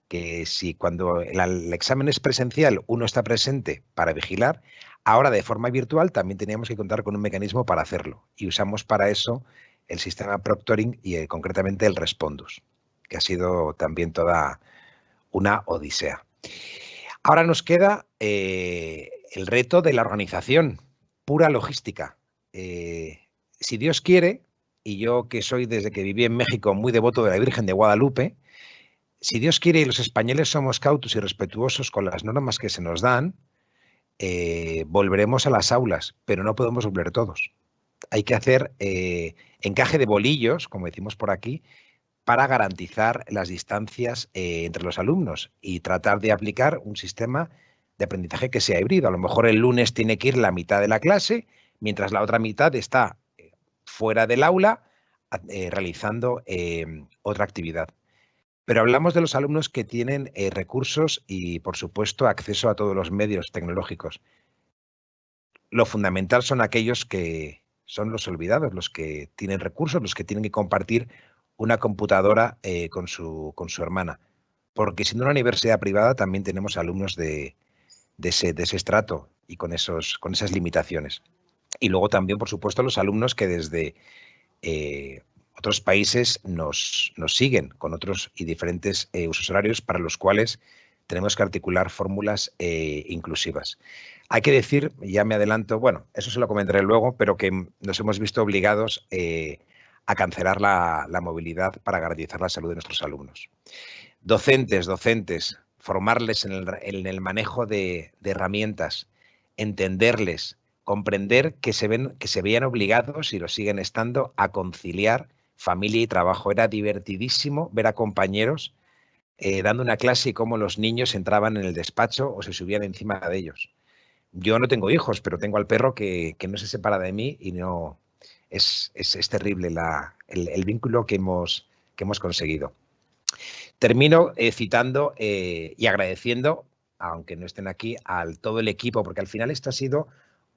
que si cuando el examen es presencial uno está presente para vigilar, ahora de forma virtual también teníamos que contar con un mecanismo para hacerlo. Y usamos para eso el sistema Proctoring y concretamente el Respondus, que ha sido también toda una odisea. Ahora nos queda el reto de la organización, pura logística. Si Dios quiere, y yo que soy desde que viví en México muy devoto de la Virgen de Guadalupe, si Dios quiere y los españoles somos cautos y respetuosos con las normas que se nos dan, volveremos a las aulas, pero no podemos volver todos. Hay que hacer encaje de bolillos, como decimos por aquí, para garantizar las distancias entre los alumnos y tratar de aplicar un sistema de aprendizaje que sea híbrido. A lo mejor el lunes tiene que ir la mitad de la clase, mientras la otra mitad está fuera del aula realizando otra actividad. Pero hablamos de los alumnos que tienen recursos y, por supuesto, acceso a todos los medios tecnológicos. Lo fundamental son aquellos que son los olvidados, los que tienen recursos, los que tienen que compartir una computadora con su hermana. Porque siendo una universidad privada también tenemos alumnos de ese estrato y con esas limitaciones. Y luego también, por supuesto, los alumnos que desde otros países nos siguen con otros y diferentes usos horarios para los cuales tenemos que articular fórmulas inclusivas. Hay que decir, ya me adelanto, bueno, eso se lo comentaré luego, pero que nos hemos visto obligados a cancelar la movilidad para garantizar la salud de nuestros alumnos. Docentes, formarles en el manejo de herramientas, entenderles, comprender que se veían obligados, y lo siguen estando, a conciliar familia y trabajo. Era divertidísimo ver a compañeros dando una clase y cómo los niños entraban en el despacho o se subían encima de ellos. Yo no tengo hijos, pero tengo al perro que no se separa de mí y no es terrible el vínculo que hemos conseguido. Termino citando y agradeciendo, aunque no estén aquí, a todo el equipo, porque al final esto ha sido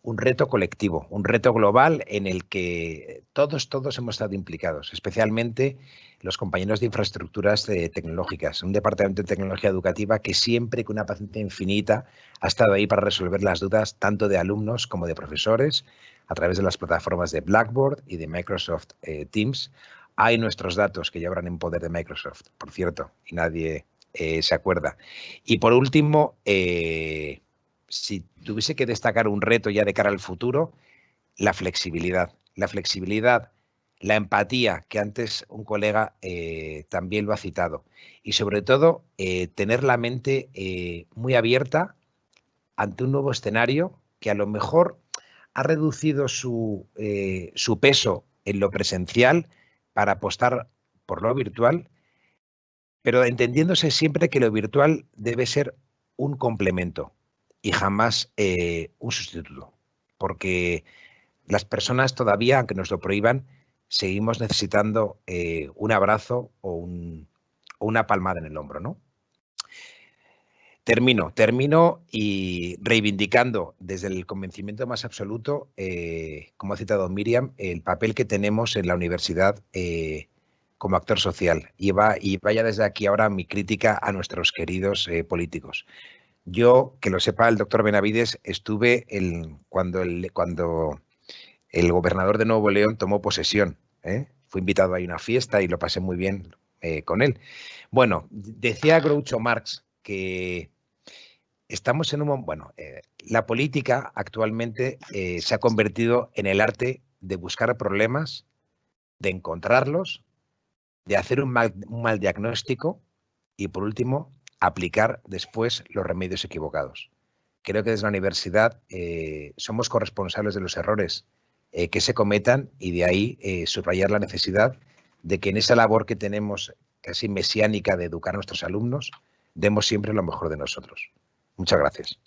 un reto colectivo, un reto global en el que todos hemos estado implicados, especialmente los compañeros de infraestructuras tecnológicas, un departamento de tecnología educativa que siempre, con una paciencia infinita, ha estado ahí para resolver las dudas tanto de alumnos como de profesores a través de las plataformas de Blackboard y de Microsoft Teams. Hay nuestros datos que ya habrán en poder de Microsoft, por cierto, y nadie se acuerda. Y por último, si tuviese que destacar un reto ya de cara al futuro, la flexibilidad. La flexibilidad, la empatía, que antes un colega también lo ha citado. Y sobre todo, tener la mente muy abierta ante un nuevo escenario que a lo mejor ha reducido su peso en lo presencial para apostar por lo virtual, pero entendiéndose siempre que lo virtual debe ser un complemento y jamás un sustituto, porque las personas todavía, aunque nos lo prohíban, seguimos necesitando un abrazo o una palmada en el hombro, ¿no? Termino y reivindicando desde el convencimiento más absoluto, como ha citado Miriam, el papel que tenemos en la universidad como actor social. Y vaya desde aquí ahora mi crítica a nuestros queridos políticos. Yo, que lo sepa el doctor Benavides, estuve cuando el gobernador de Nuevo León tomó posesión. Fui invitado a una fiesta y lo pasé muy bien con él. Bueno, decía Groucho Marx que estamos en un... Bueno, la política actualmente se ha convertido en el arte de buscar problemas, de encontrarlos, de hacer un mal diagnóstico y, por último, aplicar después los remedios equivocados. Creo que desde la universidad somos corresponsables de los errores que se cometan y de ahí subrayar la necesidad de que en esa labor que tenemos casi mesiánica de educar a nuestros alumnos, demos siempre lo mejor de nosotros. Muchas gracias.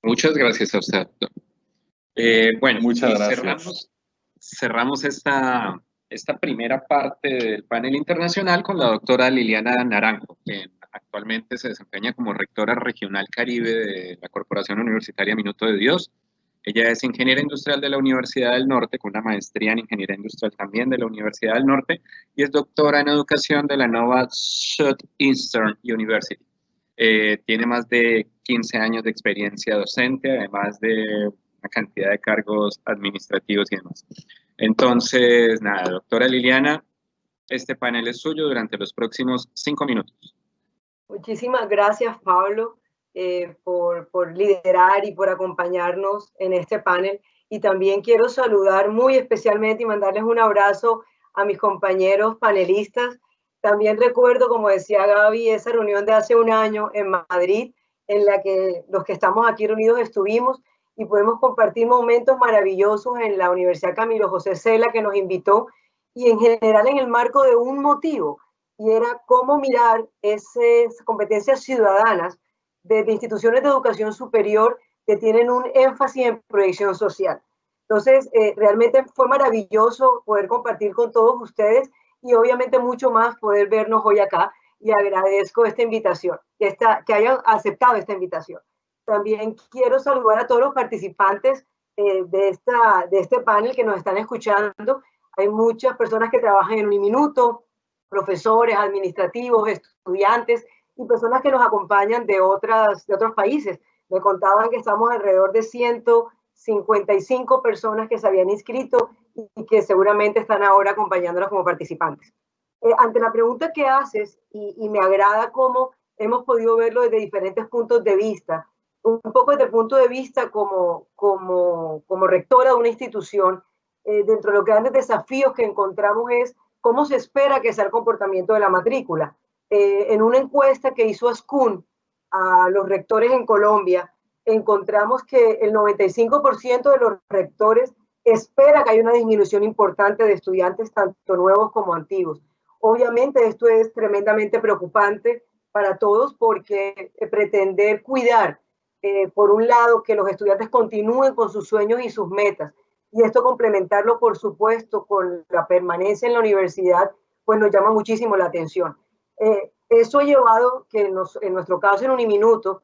Muchas gracias a usted. Bueno, muchas gracias. Cerramos esta primera parte del panel internacional con la doctora Liliana Naranjo, quien actualmente se desempeña como rectora regional Caribe de la Corporación Universitaria Minuto de Dios. Ella es ingeniera industrial de la Universidad del Norte, con una maestría en ingeniería industrial también de la Universidad del Norte, y es doctora en educación de la Nova Southeastern University. Tiene más de 15 años de experiencia docente, además de una cantidad de cargos administrativos y demás. Entonces, nada, doctora Liliana, este panel es suyo durante los próximos 5 minutos. Muchísimas gracias, Pablo, por liderar y por acompañarnos en este panel. Y también quiero saludar muy especialmente y mandarles un abrazo a mis compañeros panelistas. También recuerdo, como decía Gaby, esa reunión de hace un año en Madrid, en la que los que estamos aquí reunidos estuvimos y podemos compartir momentos maravillosos en la Universidad Camilo José Cela, que nos invitó, y en general en el marco de un motivo, y era cómo mirar esas competencias ciudadanas desde instituciones de educación superior que tienen un énfasis en proyección social. Entonces, realmente fue maravilloso poder compartir con todos ustedes y obviamente mucho más poder vernos hoy acá, y agradezco esta invitación, que hayan aceptado esta invitación. También quiero saludar a todos los participantes de este panel que nos están escuchando. Hay muchas personas que trabajan en Uniminuto, profesores, administrativos, estudiantes y personas que nos acompañan de otros países. Me contaban que estamos alrededor de 155 personas que se habían inscrito y que seguramente están ahora acompañándonos como participantes. Ante la pregunta que haces, y me agrada cómo hemos podido verlo desde diferentes puntos de vista, un poco desde el punto de vista como rectora de una institución, dentro de los grandes desafíos que encontramos es cómo se espera que sea el comportamiento de la matrícula. En una encuesta que hizo Ascun a los rectores en Colombia, encontramos que el 95% de los rectores espera que haya una disminución importante de estudiantes, tanto nuevos como antiguos. Obviamente esto es tremendamente preocupante para todos porque pretender cuidar, por un lado, que los estudiantes continúen con sus sueños y sus metas, y esto complementarlo, por supuesto, con la permanencia en la universidad, pues nos llama muchísimo la atención. Eso ha llevado que en nuestro caso en Uniminuto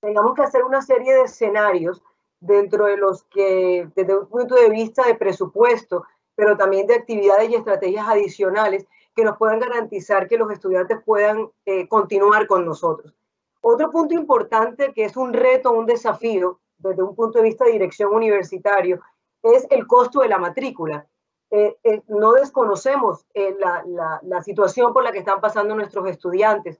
tengamos que hacer una serie de escenarios dentro de los que, desde un punto de vista de presupuesto, pero también de actividades y estrategias adicionales que nos puedan garantizar que los estudiantes puedan continuar con nosotros. Otro punto importante que es un reto, un desafío desde un punto de vista de dirección universitario es el costo de la matrícula. No desconocemos la situación por la que están pasando nuestros estudiantes.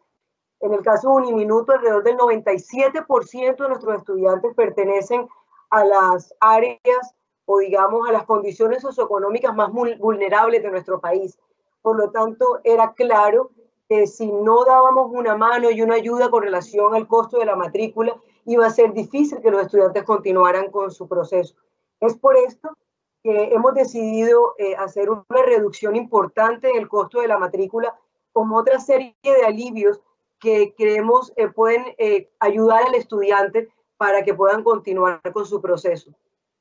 En el caso de Uniminuto, alrededor del 97% de nuestros estudiantes pertenecen a las áreas o digamos a las condiciones socioeconómicas más vulnerables de nuestro país. Por lo tanto, era claro que si no dábamos una mano y una ayuda con relación al costo de la matrícula, iba a ser difícil que los estudiantes continuaran con su proceso. Es por esto que hemos decidido hacer una reducción importante en el costo de la matrícula, como otra serie de alivios que creemos pueden ayudar al estudiante para que puedan continuar con su proceso.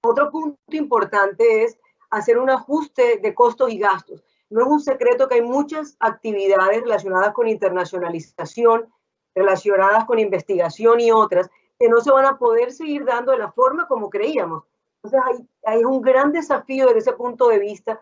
Otro punto importante es hacer un ajuste de costos y gastos. No es un secreto que hay muchas actividades relacionadas con internacionalización, relacionadas con investigación y otras, que no se van a poder seguir dando de la forma como creíamos. Entonces hay un gran desafío desde ese punto de vista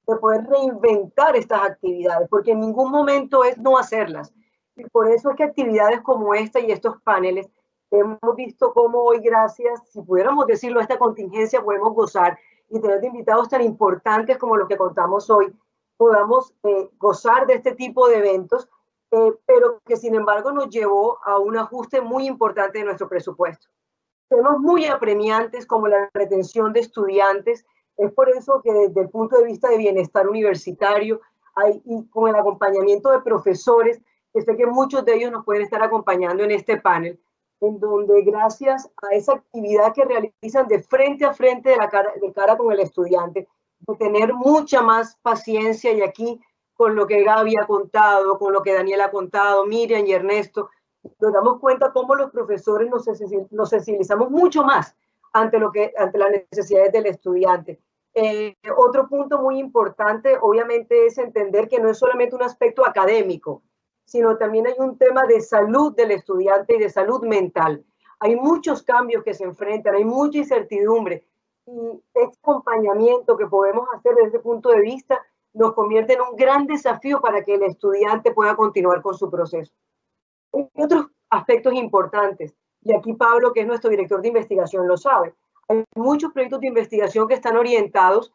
de poder reinventar estas actividades, porque en ningún momento es no hacerlas. Y por eso es que actividades como esta y estos paneles, hemos visto cómo hoy, gracias, si pudiéramos decirlo, a esta contingencia podemos gozar y tener invitados tan importantes como los que contamos hoy, podamos gozar de este tipo de eventos, pero que sin embargo nos llevó a un ajuste muy importante de nuestro presupuesto. Temas muy apremiantes como la retención de estudiantes. Es por eso que desde el punto de vista de bienestar universitario y con el acompañamiento de profesores, que sé que muchos de ellos nos pueden estar acompañando en este panel, en donde gracias a esa actividad que realizan de frente a frente, de cara con el estudiante, de tener mucha más paciencia, y aquí con lo que Gaby ha contado, con lo que Daniel ha contado, Miriam y Ernesto, nos damos cuenta cómo los profesores nos sensibilizamos mucho más ante las necesidades del estudiante. Otro punto muy importante, obviamente, es entender que no es solamente un aspecto académico, sino también hay un tema de salud del estudiante y de salud mental. Hay muchos cambios que se enfrentan, hay mucha incertidumbre, y este acompañamiento que podemos hacer desde ese punto de vista nos convierte en un gran desafío para que el estudiante pueda continuar con su proceso. Hay otros aspectos importantes, y aquí Pablo, que es nuestro director de investigación, lo sabe. Hay muchos proyectos de investigación que están orientados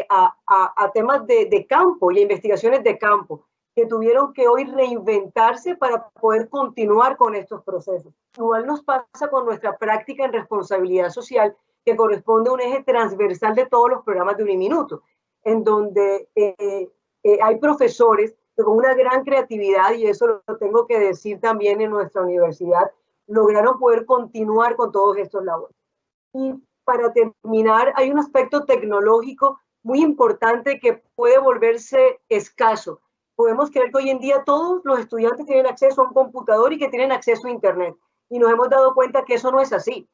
a temas de campo y a investigaciones de campo, que tuvieron que hoy reinventarse para poder continuar con estos procesos. Igual nos pasa con nuestra práctica en responsabilidad social, que corresponde a un eje transversal de todos los programas de Uniminuto, en donde hay profesores que con una gran creatividad, y eso lo tengo que decir también en nuestra universidad, lograron poder continuar con todos estos labores. Y para terminar, hay un aspecto tecnológico muy importante que puede volverse escaso. Podemos creer que hoy en día todos los estudiantes tienen acceso a un computador y que tienen acceso a Internet. Y nos hemos dado cuenta que eso no es así,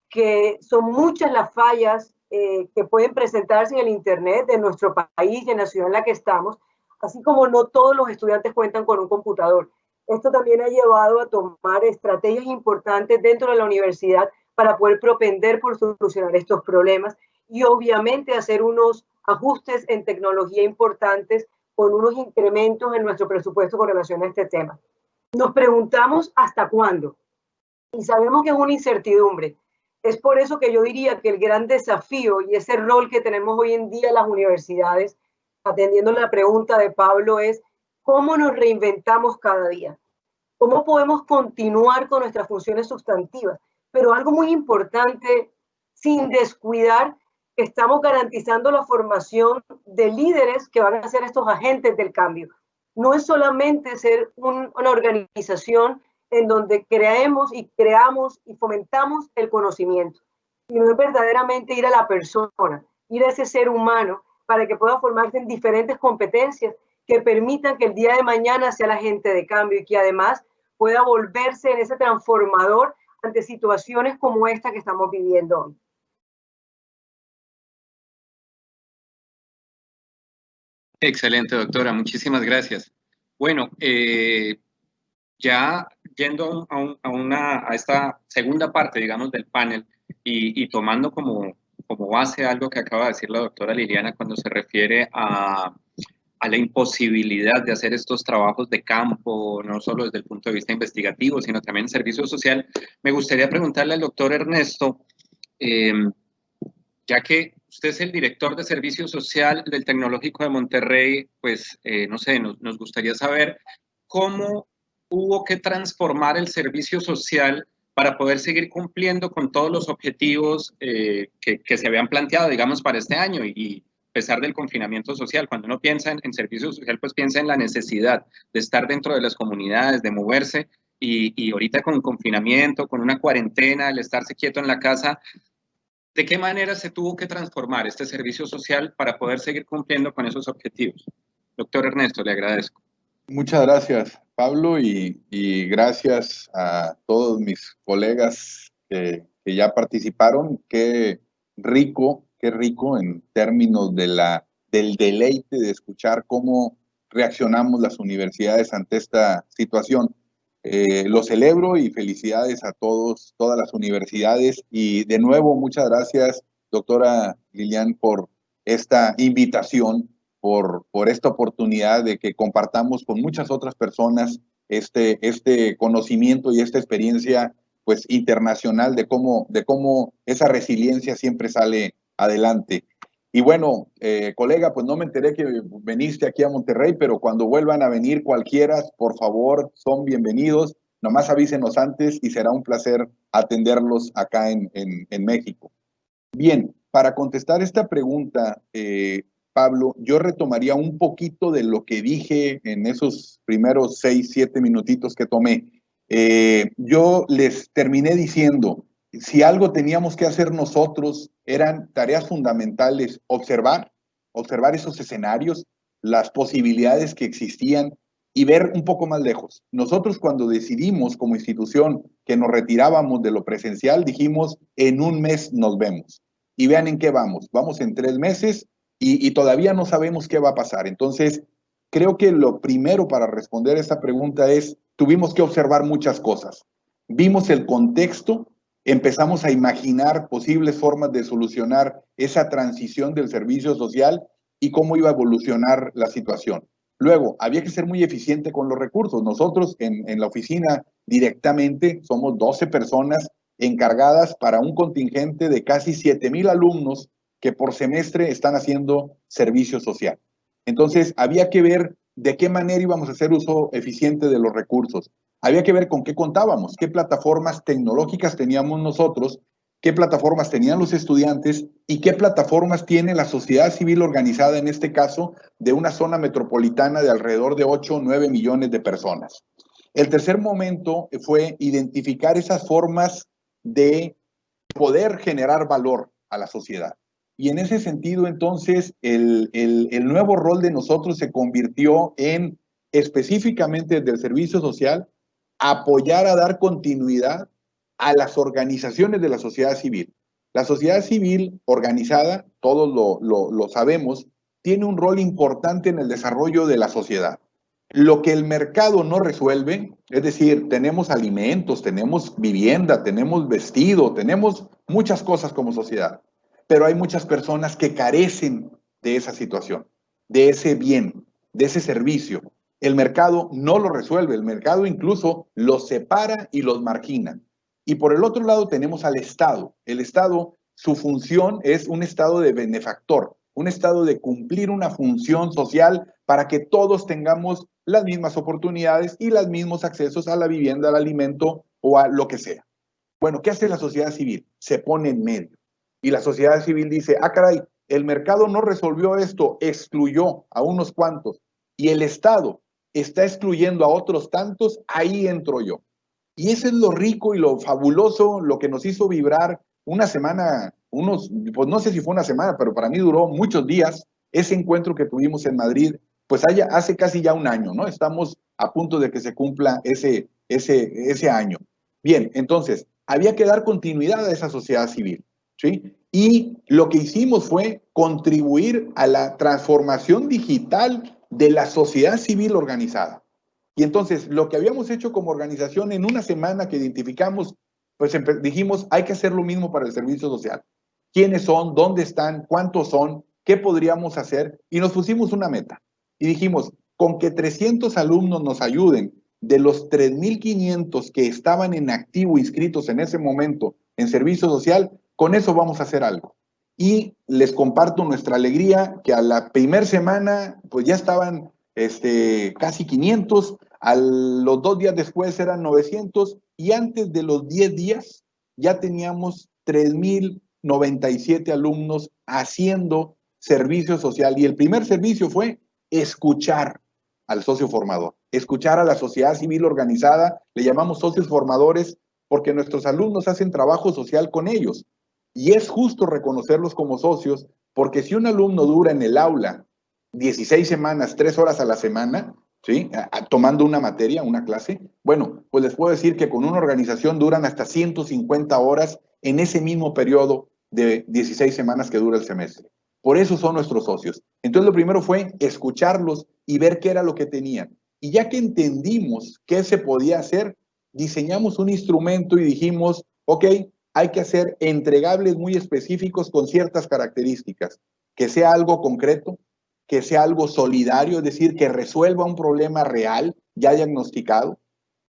que son muchas las fallas que pueden presentarse en el Internet de nuestro país y en la ciudad en la que estamos, así como no todos los estudiantes cuentan con un computador. Esto también ha llevado a tomar estrategias importantes dentro de la universidad para poder propender por solucionar estos problemas y obviamente hacer unos ajustes en tecnología importantes con unos incrementos en nuestro presupuesto con relación a este tema. Nos preguntamos hasta cuándo, y sabemos que es una incertidumbre. Es por eso que yo diría que el gran desafío y ese rol que tenemos hoy en día las universidades, atendiendo la pregunta de Pablo, es cómo nos reinventamos cada día, cómo podemos continuar con nuestras funciones sustantivas, pero algo muy importante, sin descuidar que estamos garantizando la formación de líderes que van a ser estos agentes del cambio. No es solamente ser una organización en donde creamos y fomentamos el conocimiento, sino es verdaderamente ir a la persona, ir a ese ser humano para que pueda formarse en diferentes competencias que permitan que el día de mañana sea el agente de cambio y que además pueda volverse en ese transformador ante situaciones como esta que estamos viviendo hoy. Excelente, doctora. Muchísimas gracias. Bueno, ya yendo a esta segunda parte, digamos, del panel y tomando como base algo que acaba de decir la doctora Liliana cuando se refiere a la imposibilidad de hacer estos trabajos de campo, no solo desde el punto de vista investigativo, sino también en servicio social, me gustaría preguntarle al doctor Ernesto, ya que usted es el director de servicio social del Tecnológico de Monterrey, pues, no sé, nos gustaría saber cómo hubo que transformar el servicio social para poder seguir cumpliendo con todos los objetivos que se habían planteado, digamos, para este año y a pesar del confinamiento social. Cuando uno piensa en servicio social, pues piensa en la necesidad de estar dentro de las comunidades, de moverse, y ahorita con confinamiento, con una cuarentena, el estarse quieto en la casa, ¿de qué manera se tuvo que transformar este servicio social para poder seguir cumpliendo con esos objetivos? Doctor Ernesto, le agradezco. Muchas gracias, Pablo, y gracias a todos mis colegas que ya participaron. Qué rico en términos del del deleite de escuchar cómo reaccionamos las universidades ante esta situación. Lo celebro y felicidades a todos, todas las universidades. Y de nuevo, muchas gracias, doctora Lilian, por esta invitación, por esta oportunidad de que compartamos con muchas otras personas este conocimiento y esta experiencia pues internacional de cómo esa resiliencia siempre sale adelante. Y bueno, colega, pues no me enteré que veniste aquí a Monterrey, pero cuando vuelvan a venir cualquiera, por favor, son bienvenidos. Nomás avísenos antes y será un placer atenderlos acá en México. Bien, para contestar esta pregunta, Pablo, yo retomaría un poquito de lo que dije en esos primeros 6, 7 minutitos que tomé. Yo les terminé diciendo, si algo teníamos que hacer nosotros, eran tareas fundamentales, observar esos escenarios, las posibilidades que existían y ver un poco más lejos. Nosotros cuando decidimos como institución que nos retirábamos de lo presencial, dijimos, en un mes nos vemos. Y vean en qué vamos. Vamos en 3 meses y todavía no sabemos qué va a pasar. Entonces, creo que lo primero para responder a esta pregunta es, tuvimos que observar muchas cosas. Vimos el contexto, empezamos a imaginar posibles formas de solucionar esa transición del servicio social y cómo iba a evolucionar la situación. Luego, había que ser muy eficiente con los recursos. Nosotros en la oficina directamente somos 12 personas encargadas para un contingente de casi 7,000 alumnos que por semestre están haciendo servicio social. Entonces, había que ver de qué manera íbamos a hacer uso eficiente de los recursos. Había que ver con qué contábamos, qué plataformas tecnológicas teníamos nosotros, qué plataformas tenían los estudiantes y qué plataformas tiene la sociedad civil organizada, en este caso, de una zona metropolitana de alrededor de 8 o 9 millones de personas. El tercer momento fue identificar esas formas de poder generar valor a la sociedad. Y en ese sentido, entonces, el nuevo rol de nosotros se convirtió en, específicamente desde el servicio social, apoyar a dar continuidad a las organizaciones de la sociedad civil. La sociedad civil organizada, todos lo sabemos, tiene un rol importante en el desarrollo de la sociedad. Lo que el mercado no resuelve, es decir, tenemos alimentos, tenemos vivienda, tenemos vestido, tenemos muchas cosas como sociedad, pero hay muchas personas que carecen de esa situación, de ese bien, de ese servicio. El mercado no lo resuelve, el mercado incluso los separa y los margina. Y por el otro lado tenemos al Estado. El Estado, su función es un Estado de benefactor, un Estado de cumplir una función social para que todos tengamos las mismas oportunidades y los mismos accesos a la vivienda, al alimento o a lo que sea. Bueno, ¿qué hace la sociedad civil? Se pone en medio. Y la sociedad civil dice, ah, caray, el mercado no resolvió esto, excluyó a unos cuantos y el Estado está excluyendo a otros tantos, ahí entro yo. Y eso es lo rico y lo fabuloso, lo que nos hizo vibrar una semana, pues no sé si fue una semana, pero para mí duró muchos días, ese encuentro que tuvimos en Madrid, pues hace casi ya un año, ¿no? Estamos a punto de que se cumpla ese año. Bien, entonces, había que dar continuidad a esa sociedad civil, ¿sí? Y lo que hicimos fue contribuir a la transformación digital de la sociedad civil organizada. Y entonces, lo que habíamos hecho como organización en una semana que identificamos, pues dijimos, hay que hacer lo mismo para el servicio social. ¿Quiénes son? ¿Dónde están? ¿Cuántos son? ¿Qué podríamos hacer? Y nos pusimos una meta. Y dijimos, con que 300 alumnos nos ayuden de los 3,500 que estaban en activo inscritos en ese momento en servicio social, con eso vamos a hacer algo. Y les comparto nuestra alegría que a la primera semana pues ya estaban casi 500, a los 2 días después eran 900 y antes de los 10 días ya teníamos 3,097 alumnos haciendo servicio social. Y el primer servicio fue escuchar al socio formador, escuchar a la sociedad civil organizada, le llamamos socios formadores porque nuestros alumnos hacen trabajo social con ellos. Y es justo reconocerlos como socios, porque si un alumno dura en el aula 16 semanas, 3 horas a la semana, ¿sí? Tomando una materia, una clase, bueno, pues les puedo decir que con una organización duran hasta 150 horas en ese mismo periodo de 16 semanas que dura el semestre. Por eso son nuestros socios. Entonces lo primero fue escucharlos y ver qué era lo que tenían. Y ya que entendimos qué se podía hacer, diseñamos un instrumento y dijimos, ok, hay que hacer entregables muy específicos con ciertas características, que sea algo concreto, que sea algo solidario, es decir, que resuelva un problema real, ya diagnosticado,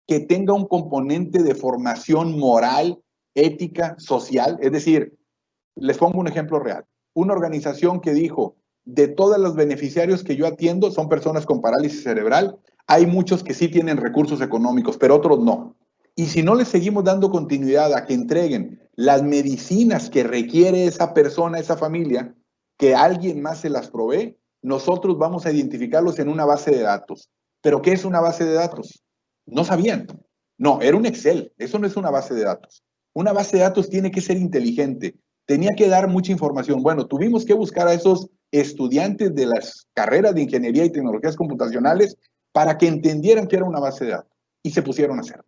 que tenga un componente de formación moral, ética, social, es decir, les pongo un ejemplo real. Una organización que dijo, de todos los beneficiarios que yo atiendo son personas con parálisis cerebral, hay muchos que sí tienen recursos económicos, pero otros no. Y si no les seguimos dando continuidad a que entreguen las medicinas que requiere esa persona, esa familia, que alguien más se las provee, nosotros vamos a identificarlos en una base de datos. ¿Pero qué es una base de datos? No sabían. No, era un Excel. Eso no es una base de datos. Una base de datos tiene que ser inteligente. Tenía que dar mucha información. Bueno, tuvimos que buscar a esos estudiantes de las carreras de ingeniería y tecnologías computacionales para que entendieran que era una base de datos y se pusieron a hacerlo.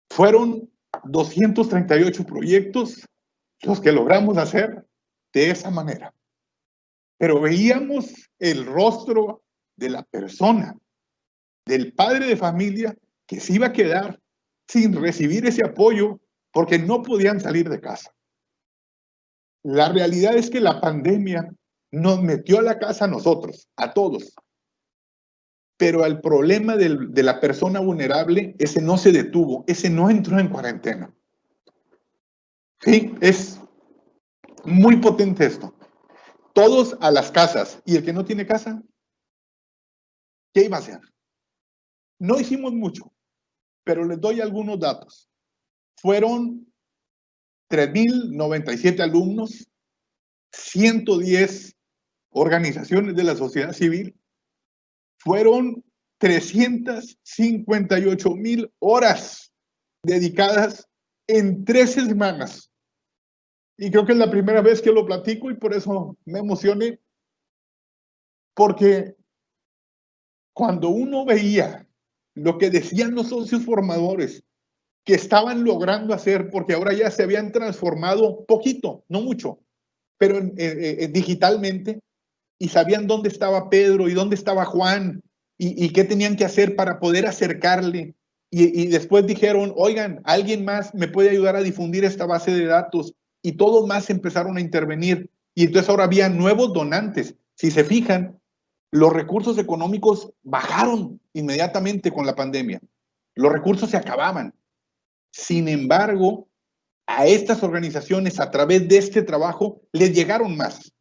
Fueron 238 proyectos los que logramos hacer de esa manera. Pero veíamos el rostro de la persona, del padre de familia, que se iba a quedar sin recibir ese apoyo porque no podían salir de casa. La realidad es que la pandemia nos metió a la casa a nosotros, a todos. Pero el problema de la persona vulnerable, ese no se detuvo, ese no entró en cuarentena. Sí, es muy potente esto. Todos a las casas. ¿Y el que no tiene casa? ¿Qué iba a hacer? No hicimos mucho, pero les doy algunos datos. Fueron 3,097 alumnos, 110 organizaciones de la sociedad civil, fueron 358,000 horas dedicadas en 13 semanas. Y creo que es la primera vez que lo platico y por eso me emocioné. Porque cuando uno veía lo que decían los socios formadores que estaban logrando hacer, porque ahora ya se habían transformado poquito, no mucho, pero digitalmente, y sabían dónde estaba Pedro y dónde estaba Juan y qué tenían que hacer para poder acercarle. Y después dijeron, oigan, alguien más me puede ayudar a difundir esta base de datos. Y todos más empezaron a intervenir. Y entonces ahora había nuevos donantes. Si se fijan, los recursos económicos bajaron inmediatamente con la pandemia. Los recursos se acababan. Sin embargo, a estas organizaciones, a través de este trabajo, les llegaron más.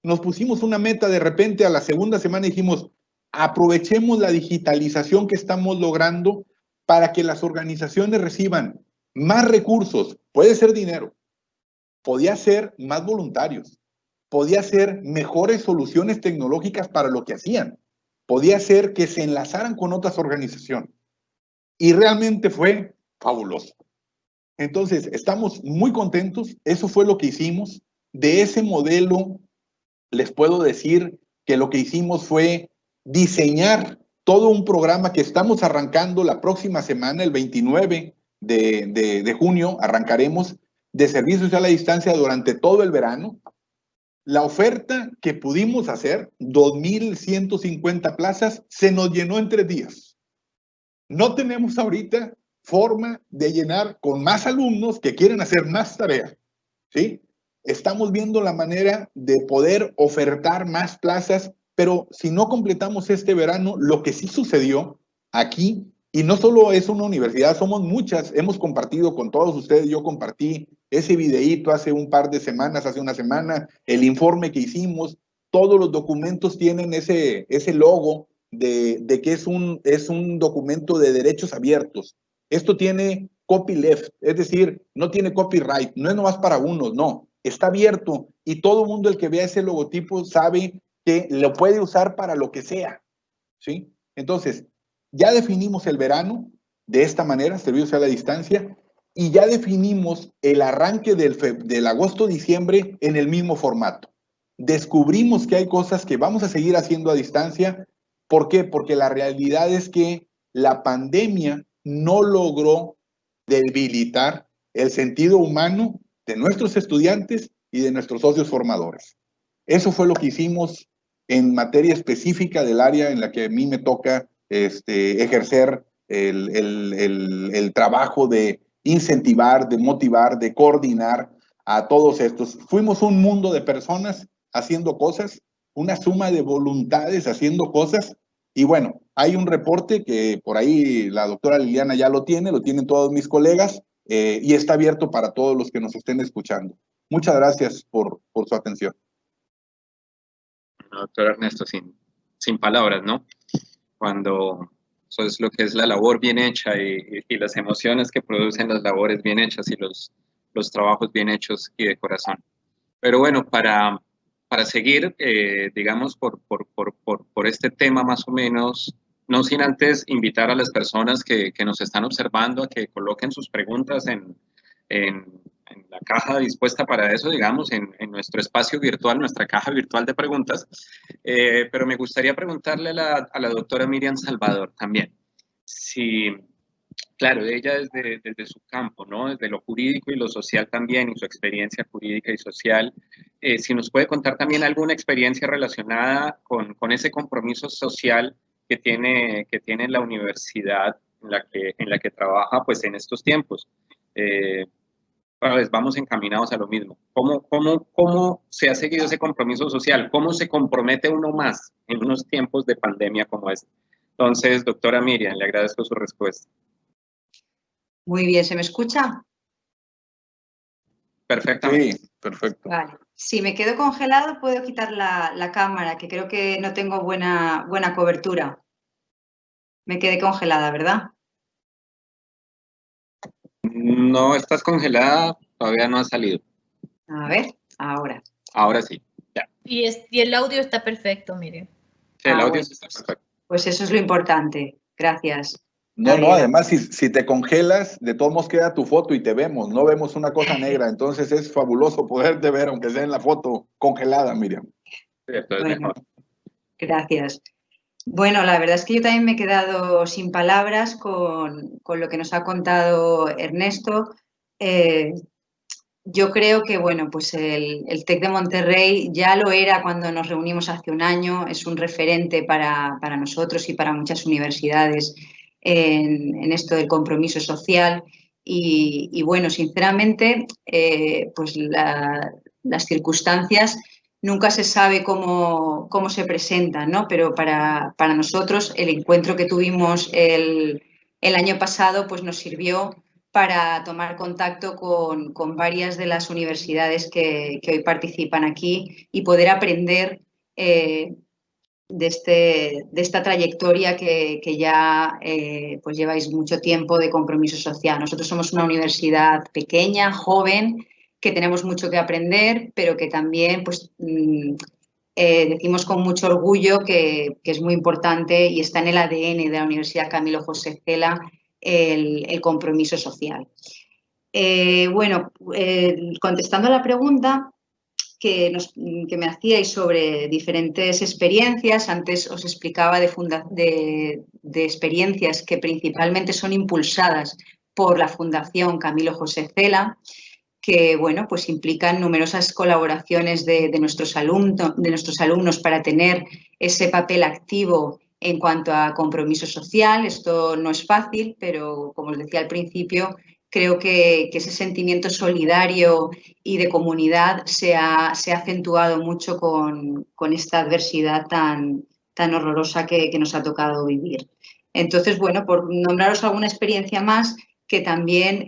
Nos pusimos una meta de repente a la segunda semana y dijimos, aprovechemos la digitalización que estamos logrando para que las organizaciones reciban más recursos. Puede ser dinero, podía ser más voluntarios, podía ser mejores soluciones tecnológicas para lo que hacían, podía ser que se enlazaran con otras organizaciones. Y realmente fue fabuloso. Entonces, estamos muy contentos. Eso fue lo que hicimos. De ese modelo, les puedo decir que lo que hicimos fue diseñar todo un programa que estamos arrancando la próxima semana, el 29 de junio, arrancaremos de servicio social a distancia durante todo el verano. La oferta que pudimos hacer, 2,150 plazas, se nos llenó en 3 días. No tenemos ahorita forma de llenar con más alumnos que quieren hacer más tareas, ¿sí? Estamos viendo la manera de poder ofertar más plazas, pero si no completamos este verano, lo que sí sucedió aquí, y no solo es una universidad, somos muchas, hemos compartido con todos ustedes, yo compartí ese videíto hace un par de semanas, hace una semana, el informe que hicimos, todos los documentos tienen ese logo de que es un documento de derechos abiertos. Esto tiene copyleft, es decir, no tiene copyright, no es nomás para unos, no, está abierto y todo el mundo el que vea ese logotipo sabe que lo puede usar para lo que sea, ¿sí? Entonces, ya definimos el verano de esta manera, servicios a la distancia, y ya definimos el arranque del agosto-diciembre en el mismo formato. Descubrimos que hay cosas que vamos a seguir haciendo a distancia. ¿Por qué? Porque la realidad es que la pandemia no logró debilitar el sentido humano de nuestros estudiantes y de nuestros socios formadores. Eso fue lo que hicimos en materia específica del área en la que a mí me toca ejercer el trabajo de incentivar, de motivar, de coordinar a todos estos. Fuimos un mundo de personas haciendo cosas, una suma de voluntades haciendo cosas, y bueno, hay un reporte que por ahí la doctora Liliana ya lo tienen todos mis colegas, y está abierto para todos los que nos estén escuchando. Muchas gracias por su atención. Doctor Ernesto, sin palabras, ¿no? Cuando eso es lo que es la labor bien hecha y las emociones que producen las labores bien hechas y los trabajos bien hechos y de corazón. Pero bueno, para seguir, digamos, por este tema más o menos, no sin antes invitar a las personas que nos están observando a que coloquen sus preguntas en la caja dispuesta para eso, digamos, en nuestro espacio virtual, nuestra caja virtual de preguntas. Pero me gustaría preguntarle a la doctora Miriam Salvador también, si, claro, ella desde su campo, ¿no? Desde lo jurídico y lo social también, y su experiencia jurídica y social, si nos puede contar también alguna experiencia relacionada con ese compromiso social que tiene la universidad en la que trabaja, pues, en estos tiempos. Vamos encaminados a lo mismo. ¿Cómo se ha seguido ese compromiso social? ¿Cómo se compromete uno más en unos tiempos de pandemia como este? Entonces, doctora Miriam, le agradezco su respuesta. Muy bien, ¿se me escucha? Perfectamente. Sí, perfecto. Vale. Si me quedo congelado, puedo quitar la cámara, que creo que no tengo buena cobertura. Me quedé congelada, ¿verdad? No estás congelada, todavía no ha salido. A ver, ahora. Ahora sí, ya. Y el audio está perfecto, Miriam. Sí, el audio bueno, está perfecto. Pues eso es lo importante. Gracias. No, además, si te congelas, de todos modos queda tu foto y te vemos, no vemos una cosa negra, entonces es fabuloso poderte ver, aunque sea en la foto congelada, Miriam. Cierto, es bueno, mejor. Gracias. Bueno, la verdad es que yo también me he quedado sin palabras con lo que nos ha contado Ernesto. Yo creo que, bueno, pues el TEC de Monterrey ya lo era cuando nos reunimos hace un año, es un referente para nosotros y para muchas universidades en esto del compromiso social y bueno, sinceramente, pues las circunstancias nunca se sabe cómo se presentan, ¿no? Pero para nosotros el encuentro que tuvimos el año pasado pues nos sirvió para tomar contacto con varias de las universidades que hoy participan aquí y poder aprender de esta trayectoria que ya pues lleváis mucho tiempo de compromiso social. Nosotros somos una universidad pequeña, joven, que tenemos mucho que aprender, pero que también pues, decimos con mucho orgullo que es muy importante y está en el ADN de la Universidad Camilo José Cela el compromiso social. Bueno, contestando a la pregunta que me hacíais sobre diferentes experiencias, antes os explicaba de experiencias que principalmente son impulsadas por la Fundación Camilo José Cela, que bueno, pues implican numerosas colaboraciones de nuestros alumnos para tener ese papel activo en cuanto a compromiso social. Esto no es fácil, pero como os decía al principio, creo que ese sentimiento solidario y de comunidad se ha acentuado mucho con esta adversidad tan horrorosa que nos ha tocado vivir. Entonces, bueno, por nombraros alguna experiencia más que también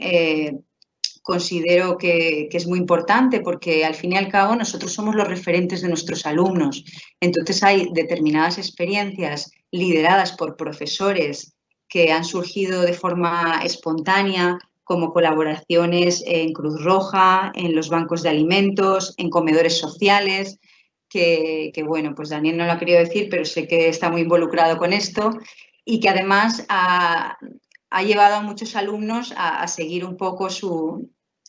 considero que es muy importante porque al fin y al cabo nosotros somos los referentes de nuestros alumnos. Entonces hay determinadas experiencias lideradas por profesores que han surgido de forma espontánea, como colaboraciones en Cruz Roja, en los bancos de alimentos, en comedores sociales, que bueno, pues Daniel no lo ha querido decir, pero sé que está muy involucrado con esto y que además ha llevado a muchos alumnos a seguir un poco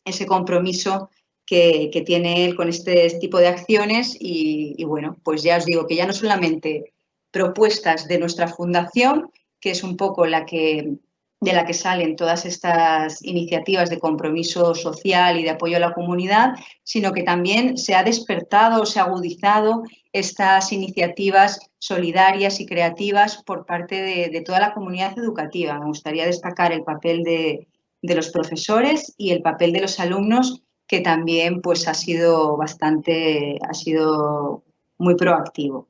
ese compromiso que tiene él con este tipo de acciones y bueno, pues ya os digo que ya no solamente propuestas de nuestra fundación, que es un poco la que de la que salen todas estas iniciativas de compromiso social y de apoyo a la comunidad, sino que también se ha despertado, se ha agudizado estas iniciativas solidarias y creativas por parte de toda la comunidad educativa. Me gustaría destacar el papel de los profesores y el papel de los alumnos, que también pues, ha sido muy proactivo.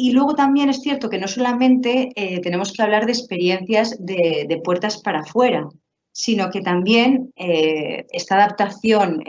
Y luego también es cierto que no solamente tenemos que hablar de experiencias de puertas para afuera, sino que también esta adaptación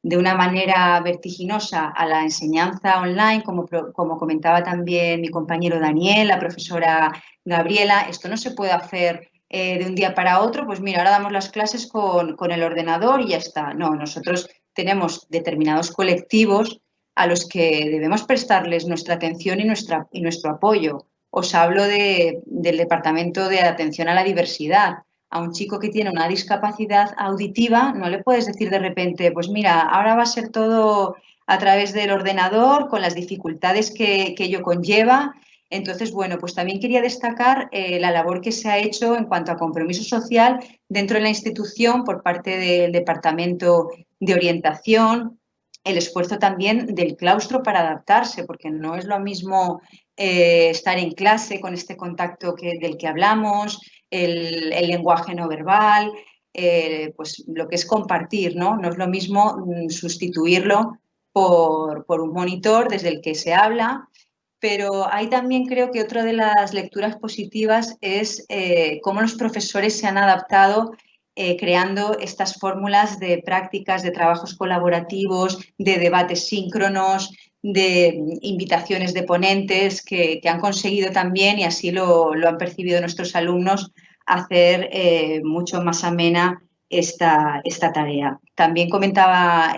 de una manera vertiginosa a la enseñanza online, como comentaba también mi compañero Daniel, la profesora Gabriela, esto no se puede hacer de un día para otro, pues mira, ahora damos las clases con el ordenador y ya está. No, nosotros tenemos determinados colectivos a los que debemos prestarles nuestra atención y nuestro apoyo. Os hablo del Departamento de Atención a la Diversidad. A un chico que tiene una discapacidad auditiva no le puedes decir de repente, pues mira, ahora va a ser todo a través del ordenador, con las dificultades que ello conlleva. Entonces, bueno, pues también quería destacar la labor que se ha hecho en cuanto a compromiso social dentro de la institución por parte del Departamento de Orientación, el esfuerzo también del claustro para adaptarse, porque no es lo mismo estar en clase con este contacto del que hablamos, el lenguaje no verbal, pues lo que es compartir, ¿no? No es lo mismo sustituirlo por un monitor desde el que se habla, pero ahí también creo que otra de las lecturas positivas es cómo los profesores se han adaptado creando estas fórmulas de prácticas, de trabajos colaborativos, de debates síncronos, de invitaciones de ponentes que han conseguido también, y así lo han percibido nuestros alumnos, hacer mucho más amena esta tarea. También comentaba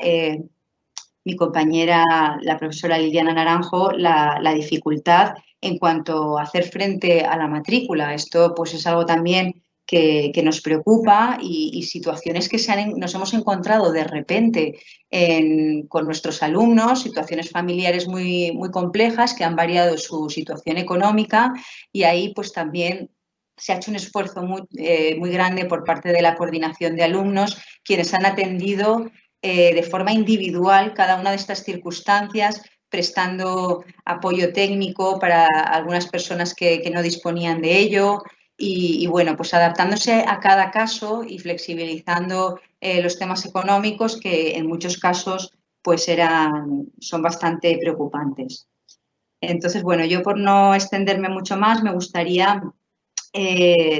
mi compañera, la profesora Liliana Naranjo, la dificultad en cuanto a hacer frente a la matrícula. Esto pues es algo también que nos preocupa y situaciones que nos hemos encontrado de repente con nuestros alumnos, situaciones familiares muy, muy complejas que han variado su situación económica, y ahí pues también se ha hecho un esfuerzo muy grande por parte de la coordinación de alumnos, quienes han atendido de forma individual cada una de estas circunstancias, prestando apoyo técnico para algunas personas que no disponían de ello y bueno, pues adaptándose a cada caso y flexibilizando los temas económicos que en muchos casos pues son bastante preocupantes. Entonces, bueno, yo por no extenderme mucho más me gustaría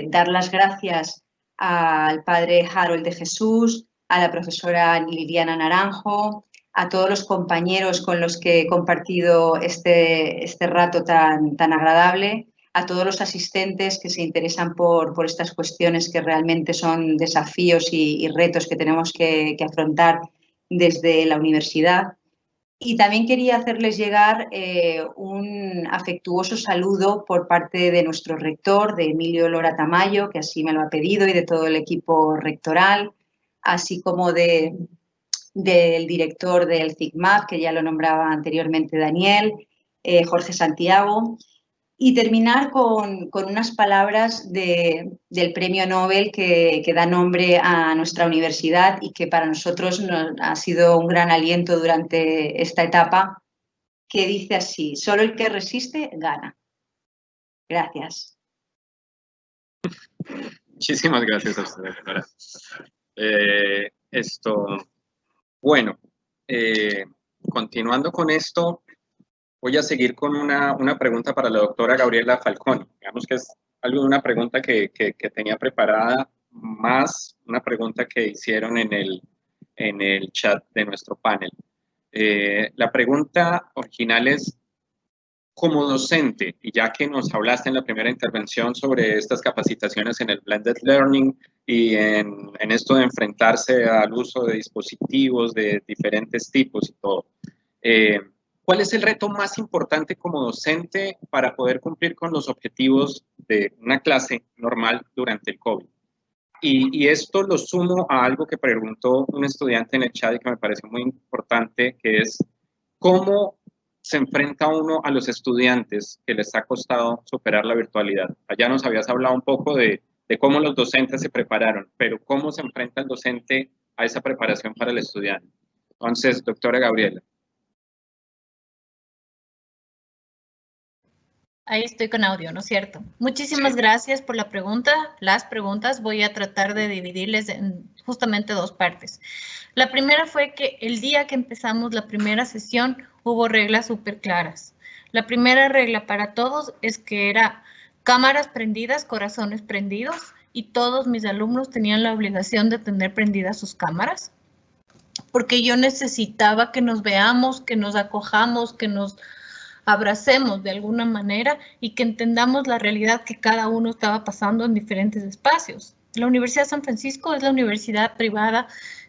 dar las gracias al padre Harold de Jesús, a la profesora Liliana Naranjo, a todos los compañeros con los que he compartido este rato tan agradable, a todos los asistentes que se interesan por estas cuestiones que realmente son desafíos y retos que tenemos que afrontar desde la universidad. Y también quería hacerles llegar un afectuoso saludo por parte de nuestro rector, de Emilio Lora Tamayo, que así me lo ha pedido, y de todo el equipo rectoral, así como del director del CICMAP, que ya lo nombraba anteriormente Daniel, Jorge Santiago, y terminar con unas palabras del premio Nobel que da nombre a nuestra universidad y que para nosotros ha sido un gran aliento durante esta etapa, que dice así: solo el que resiste gana. Gracias. Muchísimas gracias a ustedes, doctora. Bueno, continuando con esto, voy a seguir con una pregunta para la doctora Gabriela Falcón. Digamos que es una pregunta que tenía preparada, más una pregunta que hicieron en el chat de nuestro panel. La pregunta original es, como docente, y ya que nos hablaste en la primera intervención sobre estas capacitaciones en el Blended Learning y en esto de enfrentarse al uso de dispositivos de diferentes tipos y todo, ¿cuál es el reto más importante como docente para poder cumplir con los objetivos de una clase normal durante el COVID? Y esto lo sumo a algo que preguntó un estudiante en el chat y que me pareció muy importante, que es cómo se enfrenta uno a los estudiantes que les ha costado superar la virtualidad. Allá nos habías hablado un poco de de cómo los docentes se prepararon, pero cómo se enfrenta el docente a esa preparación para el estudiante. Entonces, doctora Gabriela. Ahí estoy con audio, ¿no es cierto? Muchísimas gracias por la pregunta. Las preguntas voy a tratar de dividirles en justamente dos partes. La primera fue que el día que empezamos la primera sesión hubo reglas súper claras. La primera regla para todos es que era cámaras prendidas, corazones prendidos, y todos mis alumnos tenían la obligación de tener prendidas sus cámaras, porque yo necesitaba que nos veamos, que nos acojamos, que nos abracemos de alguna manera y que entendamos la realidad que cada uno estaba pasando en diferentes espacios. La Universidad de San Francisco es la universidad privada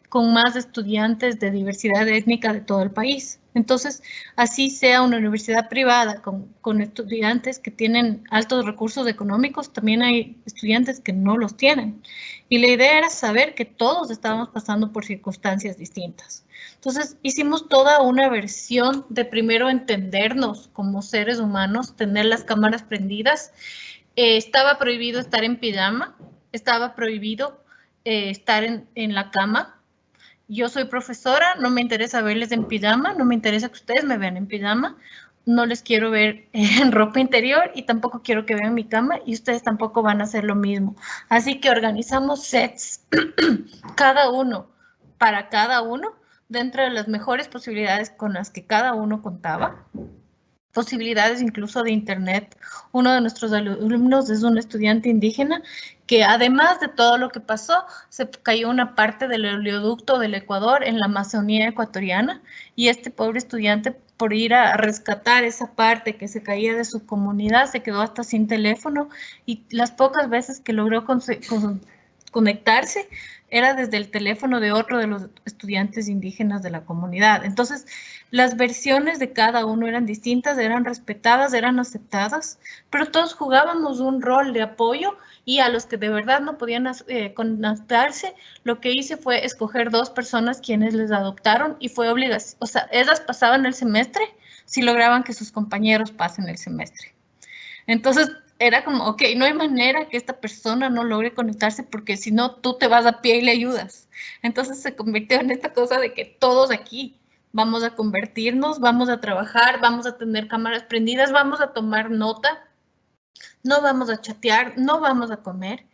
con más estudiantes de diversidad étnica de todo el país. Entonces, así sea una universidad privada con estudiantes que tienen altos recursos económicos, también hay estudiantes que no los tienen. Y la idea era saber que todos estábamos pasando por circunstancias distintas. Entonces, hicimos toda una versión de primero entendernos como seres humanos, tener las cámaras prendidas. Estaba prohibido estar en pijama, estaba prohibido estar en la cama. Yo soy profesora, no me interesa verles en pijama, no me interesa que ustedes me vean en pijama, no les quiero ver en ropa interior y tampoco quiero que vean mi cama y ustedes tampoco van a hacer lo mismo. Así que organizamos sets, cada uno, para cada uno, dentro de las mejores posibilidades con las que cada uno contaba. Posibilidades incluso de internet. Uno de nuestros alumnos es un estudiante indígena que además de todo lo que pasó, se cayó una parte del oleoducto del Ecuador en la Amazonía ecuatoriana y este pobre estudiante, por ir a rescatar esa parte que se caía de su comunidad, se quedó hasta sin teléfono y las pocas veces que logró conectarse era desde el teléfono de otro de los estudiantes indígenas de la comunidad. Entonces, las versiones de cada uno eran distintas, eran respetadas, eran aceptadas, pero todos jugábamos un rol de apoyo y a los que de verdad no podían conectarse, lo que hice fue escoger 2 personas quienes les adoptaron y fue obligación, o sea, ellas pasaban el semestre si lograban que sus compañeros pasen el semestre. Entonces, era como, ok, no hay manera que esta persona no logre conectarse porque si no, tú te vas a pie y le ayudas. Entonces se convirtió en esta cosa de que todos aquí vamos a convertirnos, vamos a trabajar, vamos a tener cámaras prendidas, vamos a tomar nota, no vamos a chatear, no vamos a comer.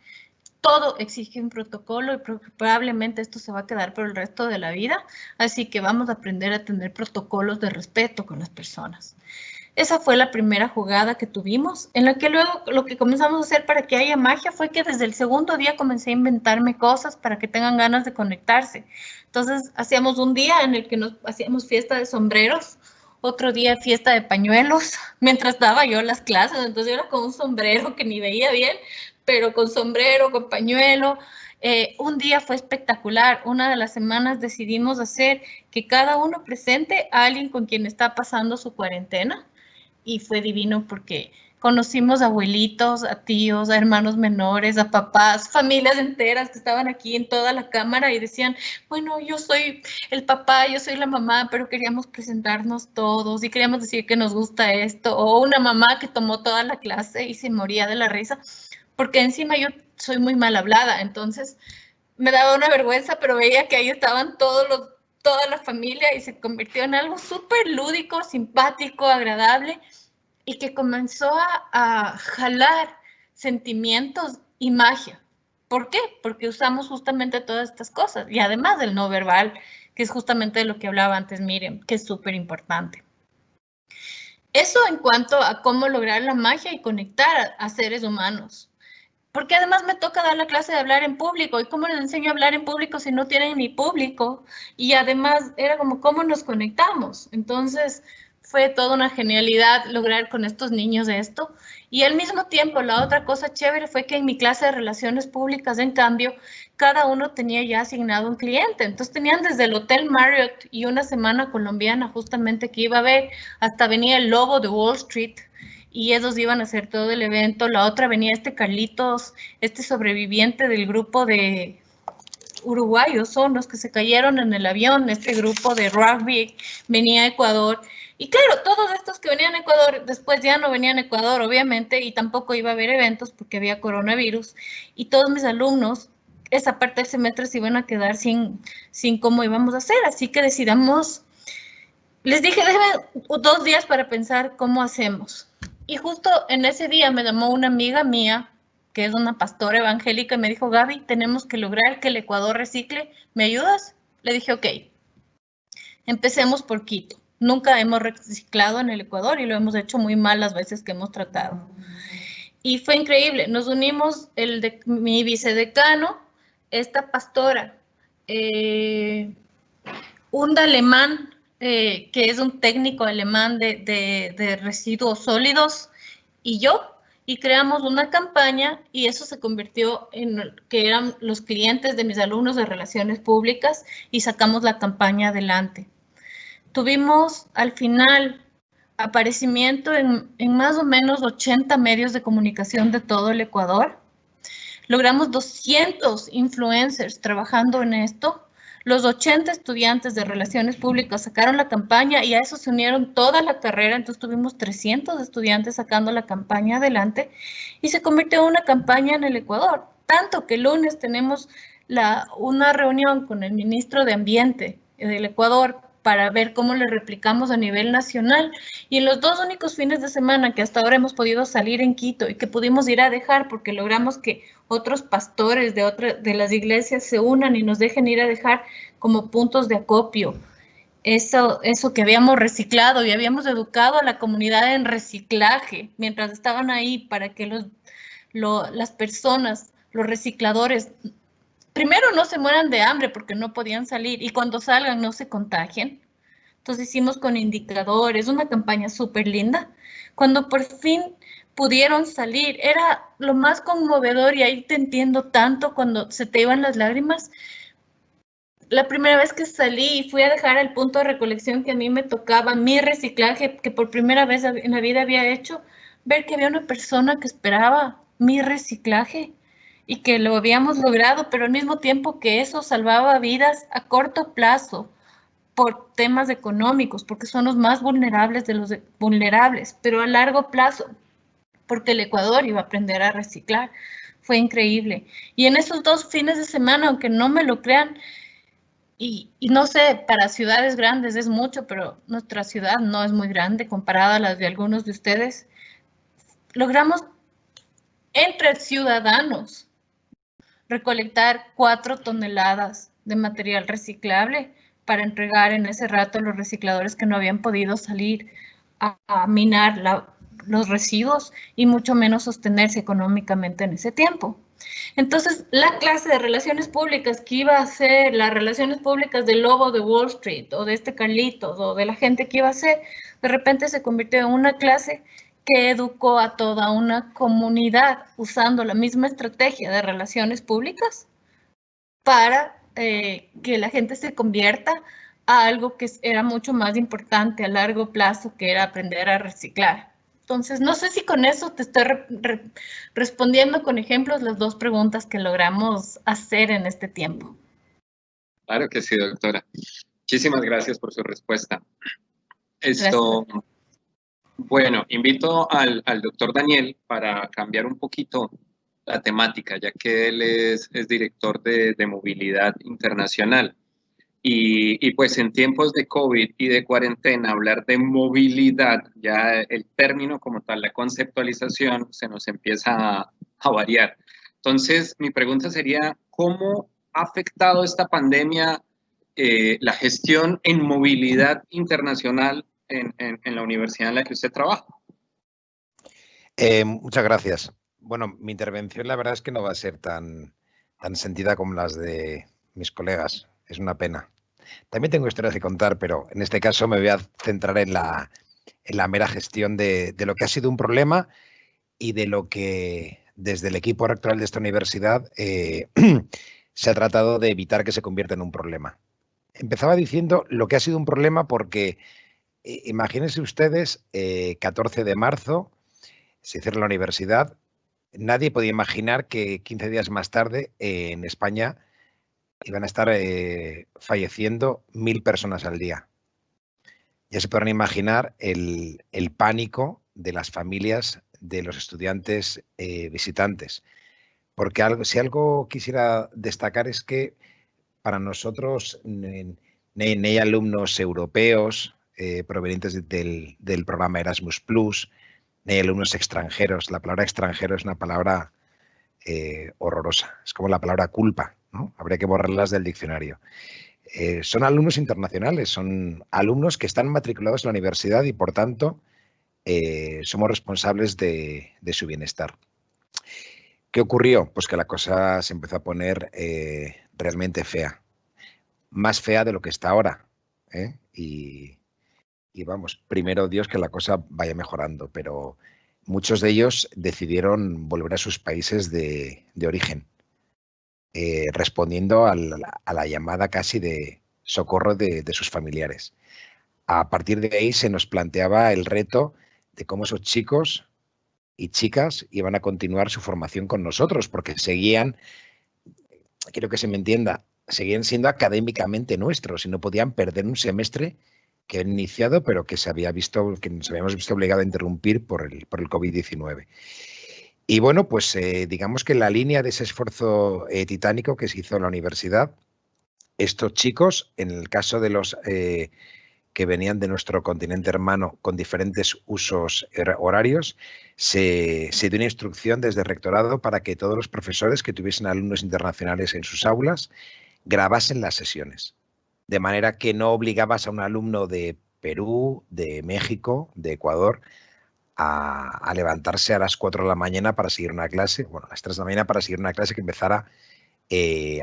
Todo exige un protocolo y probablemente esto se va a quedar por el resto de la vida. Así que vamos a aprender a tener protocolos de respeto con las personas. Esa fue la primera jugada que tuvimos, en la que luego lo que comenzamos a hacer para que haya magia fue que desde el segundo día comencé a inventarme cosas para que tengan ganas de conectarse. Entonces, hacíamos un día en el que nos hacíamos fiesta de sombreros, otro día fiesta de pañuelos, mientras daba yo las clases, entonces yo era con un sombrero que ni veía bien, pero con sombrero, con pañuelo. Un día fue espectacular, una de las semanas decidimos hacer que cada uno presente a alguien con quien está pasando su cuarentena. Y fue divino porque conocimos a abuelitos, a tíos, a hermanos menores, a papás, familias enteras que estaban aquí en toda la cámara y decían, bueno, yo soy el papá, yo soy la mamá, pero queríamos presentarnos todos y queríamos decir que nos gusta esto. O una mamá que tomó toda la clase y se moría de la risa, porque encima yo soy muy mal hablada, entonces me daba una vergüenza, pero veía que ahí estaban toda la familia y se convirtió en algo súper lúdico, simpático, agradable y que comenzó a jalar sentimientos y magia. ¿Por qué? Porque usamos justamente todas estas cosas y además del no verbal, que es justamente de lo que hablaba antes Miriam, que es súper importante. Eso en cuanto a cómo lograr la magia y conectar a seres humanos. Porque además me toca dar la clase de hablar en público. ¿Y cómo les enseño a hablar en público si no tienen ni público? Y además era como, ¿cómo nos conectamos? Entonces fue toda una genialidad lograr con estos niños esto. Y al mismo tiempo, la otra cosa chévere fue que en mi clase de relaciones públicas, en cambio, cada uno tenía ya asignado un cliente. Entonces tenían desde el Hotel Marriott y una semana colombiana justamente que iba a ver, hasta venía el lobo de Wall Street, y ellos iban a hacer todo el evento. La otra venía Carlitos, este sobreviviente del grupo de uruguayos, son los que se cayeron en el avión, este grupo de rugby venía a Ecuador. Y claro, todos estos que venían a Ecuador, después ya no venían a Ecuador, obviamente, y tampoco iba a haber eventos porque había coronavirus, y todos mis alumnos, esa parte del semestre se iban a quedar sin cómo íbamos a hacer, así que decidamos, les dije, déjenme 2 días para pensar cómo hacemos. Y justo en ese día me llamó una amiga mía, que es una pastora evangélica, y me dijo, Gaby, tenemos que lograr que el Ecuador recicle, ¿me ayudas? Le dije, ok, empecemos por Quito. Nunca hemos reciclado en el Ecuador y lo hemos hecho muy mal las veces que hemos tratado. Y fue increíble, nos unimos, mi vicedecano, esta pastora, un alemán, que es un técnico alemán de residuos sólidos, y yo, y creamos una campaña, y eso se convirtió en que eran los clientes de mis alumnos de Relaciones Públicas, y sacamos la campaña adelante. Tuvimos al final aparecimiento en más o menos 80 medios de comunicación de todo el Ecuador. Logramos 200 influencers trabajando en esto. Los 80 estudiantes de Relaciones Públicas sacaron la campaña y a eso se unieron toda la carrera, entonces tuvimos 300 estudiantes sacando la campaña adelante y se convirtió en una campaña en el Ecuador. Tanto que el lunes tenemos una reunión con el ministro de Ambiente del Ecuador para ver cómo le replicamos a nivel nacional. Y en los 2 únicos fines de semana que hasta ahora hemos podido salir en Quito y que pudimos ir a dejar porque logramos que otros pastores de las iglesias se unan y nos dejen ir a dejar como puntos de acopio. Eso que habíamos reciclado y habíamos educado a la comunidad en reciclaje mientras estaban ahí para que las personas, los recicladores, primero no se mueran de hambre porque no podían salir y cuando salgan no se contagien. Entonces hicimos con indicadores, una campaña súper linda. Cuando por fin pudieron salir, era lo más conmovedor y ahí te entiendo tanto cuando se te iban las lágrimas. La primera vez que salí y fui a dejar al punto de recolección que a mí me tocaba, mi reciclaje, que por primera vez en la vida había hecho, ver que había una persona que esperaba mi reciclaje y que lo habíamos logrado, pero al mismo tiempo que eso salvaba vidas a corto plazo por temas económicos, porque son los más vulnerables de los vulnerables, pero a largo plazo, porque el Ecuador iba a aprender a reciclar. Fue increíble. Y en esos 2 fines de semana, aunque no me lo crean, y no sé, para ciudades grandes es mucho, pero nuestra ciudad no es muy grande comparada a las de algunos de ustedes, logramos entre ciudadanos recolectar 4 toneladas de material reciclable para entregar en ese rato a los recicladores que no habían podido salir a minar los residuos y mucho menos sostenerse económicamente en ese tiempo. Entonces, la clase de relaciones públicas que iba a ser las relaciones públicas del lobo de Wall Street o de este Carlitos o de la gente que iba a ser, de repente se convirtió en una clase que educó a toda una comunidad usando la misma estrategia de relaciones públicas para que la gente se convierta a algo que era mucho más importante a largo plazo, que era aprender a reciclar. Entonces, no sé si con eso te estoy respondiendo con ejemplos las 2 preguntas que logramos hacer en este tiempo. Claro que sí, doctora. Muchísimas gracias por su respuesta. Gracias. Bueno, invito al doctor Daniel para cambiar un poquito la temática, ya que él es director de movilidad internacional. Y pues en tiempos de COVID y de cuarentena, hablar de movilidad, ya el término como tal, la conceptualización, se nos empieza a variar. Entonces, mi pregunta sería, ¿cómo ha afectado esta pandemia la gestión en movilidad internacional en la universidad en la que usted trabaja? Muchas gracias. Bueno, mi intervención la verdad es que no va a ser tan sentida como las de mis colegas. Es una pena. También tengo historias que contar, pero en este caso me voy a centrar en la mera gestión de lo que ha sido un problema y de lo que desde el equipo rectoral de esta universidad se ha tratado de evitar que se convierta en un problema. Empezaba diciendo lo que ha sido un problema porque imagínense ustedes, 14 de marzo se cierra la universidad. Nadie podía imaginar que 15 días más tarde en España iban a estar falleciendo 1000 personas al día. Ya se podrán imaginar el pánico de las familias de los estudiantes visitantes. Porque si algo quisiera destacar es que para nosotros ni hay alumnos europeos provenientes del programa Erasmus+, ni hay alumnos extranjeros. La palabra extranjero es una palabra horrorosa. Es como la palabra culpa, ¿no? Habría que borrarlas del diccionario. Son alumnos internacionales, son alumnos que están matriculados en la universidad y, por tanto, somos responsables de su bienestar. ¿Qué ocurrió? Pues que la cosa se empezó a poner realmente fea. Más fea de lo que está ahora. Y vamos, primero Dios que la cosa vaya mejorando, pero muchos de ellos decidieron volver a sus países de origen, respondiendo a la llamada casi de socorro de sus familiares. A partir de ahí se nos planteaba el reto de cómo esos chicos y chicas iban a continuar su formación con nosotros, porque seguían, quiero que se me entienda, seguían siendo académicamente nuestros y no podían perder un semestre que han iniciado, pero que nos habíamos visto obligado a interrumpir por el COVID-19. Y bueno, pues digamos que en la línea de ese esfuerzo titánico que se hizo en la universidad, estos chicos, en el caso de los que venían de nuestro continente hermano con diferentes usos horarios, se dio una instrucción desde el rectorado para que todos los profesores que tuviesen alumnos internacionales en sus aulas grabasen las sesiones. De manera que no obligabas a un alumno de Perú, de México, de Ecuador, a levantarse a las 4 de la mañana para seguir una clase, bueno, a las 3 de la mañana para seguir una clase que empezara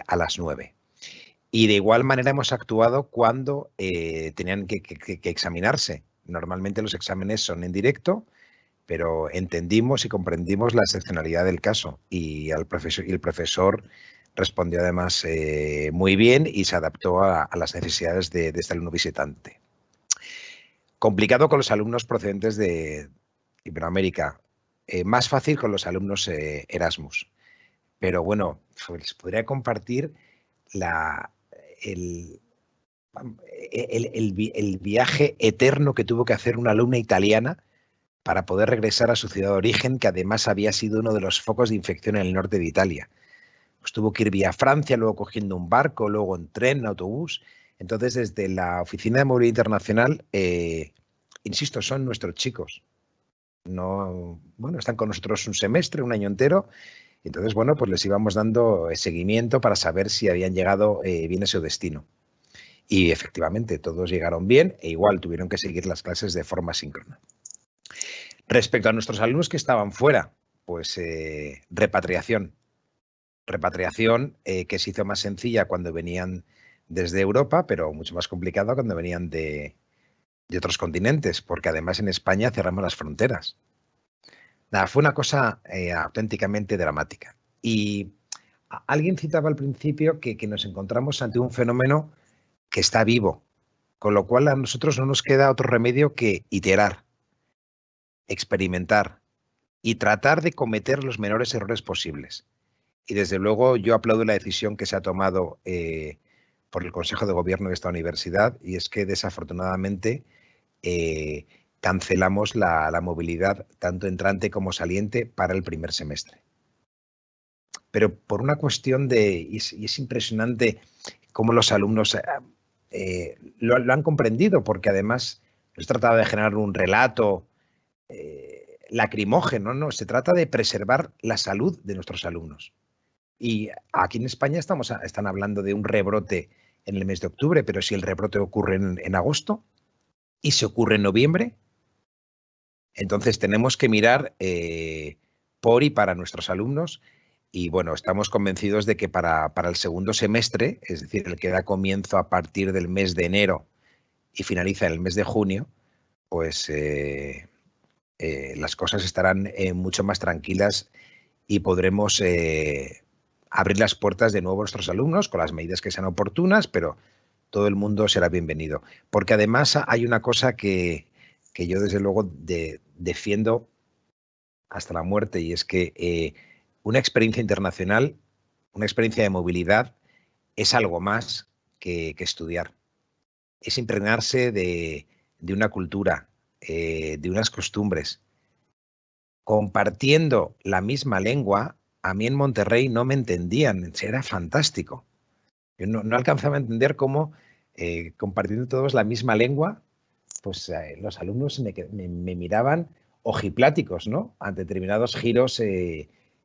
a las 9. Y de igual manera hemos actuado cuando tenían que examinarse. Normalmente los exámenes son en directo, pero entendimos y comprendimos la excepcionalidad del caso y el profesor respondió además muy bien y se adaptó a las necesidades de este alumno visitante. Complicado con los alumnos procedentes de Iberoamérica, más fácil con los alumnos Erasmus. Pero bueno, les podría compartir el viaje eterno que tuvo que hacer una alumna italiana para poder regresar a su ciudad de origen, que además había sido uno de los focos de infección en el norte de Italia. Pues tuvo que ir vía Francia, luego cogiendo un barco, luego en tren, en autobús. Entonces, desde la Oficina de Movilidad Internacional, insisto, son nuestros chicos. No, bueno, están con nosotros un semestre, un año entero. Entonces, bueno, pues les íbamos dando seguimiento para saber si habían llegado bien a su destino. Y efectivamente, todos llegaron bien e igual tuvieron que seguir las clases de forma síncrona. Respecto a nuestros alumnos que estaban fuera, pues repatriación. Repatriación que se hizo más sencilla cuando venían desde Europa, pero mucho más complicada cuando venían de otros continentes, porque además en España cerramos las fronteras. Nada, fue una cosa auténticamente dramática. Y alguien citaba al principio que nos encontramos ante un fenómeno que está vivo, con lo cual a nosotros no nos queda otro remedio que iterar, experimentar y tratar de cometer los menores errores posibles. Y desde luego yo aplaudo la decisión que se ha tomado por el Consejo de Gobierno de esta universidad, y es que desafortunadamente cancelamos la movilidad tanto entrante como saliente para el primer semestre. Pero por una cuestión y es impresionante cómo los alumnos lo han comprendido, porque además no se trataba de generar un relato lacrimógeno, no, se trata de preservar la salud de nuestros alumnos. Y aquí en España están hablando de un rebrote en el mes de octubre, pero si el rebrote ocurre en agosto y se ocurre en noviembre, entonces tenemos que mirar por y para nuestros alumnos. Y bueno, estamos convencidos de que para el segundo semestre, es decir, el que da comienzo a partir del mes de enero y finaliza en el mes de junio, pues las cosas estarán mucho más tranquilas y podremos abrir las puertas de nuevo a nuestros alumnos con las medidas que sean oportunas, pero todo el mundo será bienvenido. Porque además hay una cosa que yo desde luego defiendo hasta la muerte, y es que una experiencia internacional, una experiencia de movilidad, es algo más que estudiar. Es impregnarse de de una cultura, de unas costumbres, compartiendo la misma lengua, a mí en Monterrey no me entendían, era fantástico. Yo no alcanzaba a entender cómo, compartiendo todos la misma lengua, pues los alumnos me miraban ojipláticos, ¿no?, ante determinados giros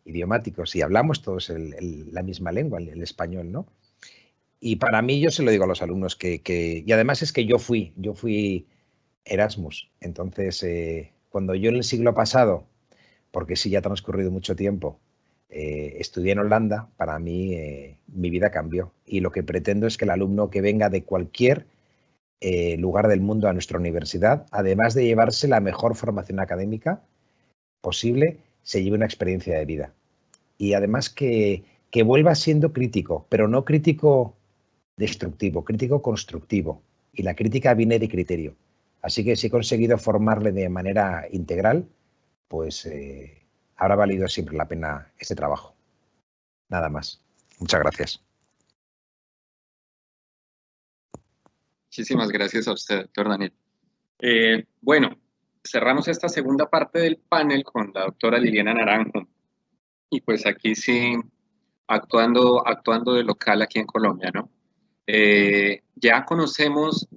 idiomáticos, y hablamos todos la misma lengua, el español, ¿no? Y para mí, yo se lo digo a los alumnos, y además es que yo fui Erasmus. Entonces, cuando yo en el siglo pasado, porque sí ya ha transcurrido mucho tiempo, estudié en Holanda, para mí mi vida cambió. Y lo que pretendo es que el alumno que venga de cualquier lugar del mundo a nuestra universidad, además de llevarse la mejor formación académica posible, se lleve una experiencia de vida. Y además que vuelva siendo crítico, pero no crítico destructivo, crítico constructivo. Y la crítica viene de criterio. Así que si he conseguido formarle de manera integral, pues habrá valido siempre la pena este trabajo. Nada más. Muchas gracias. Muchísimas gracias a usted, doctor Daniel. Bueno, cerramos esta segunda parte del panel con la doctora Liliana Naranjo. Y pues aquí sí, actuando de local aquí en Colombia, ¿no? Ya conocemos,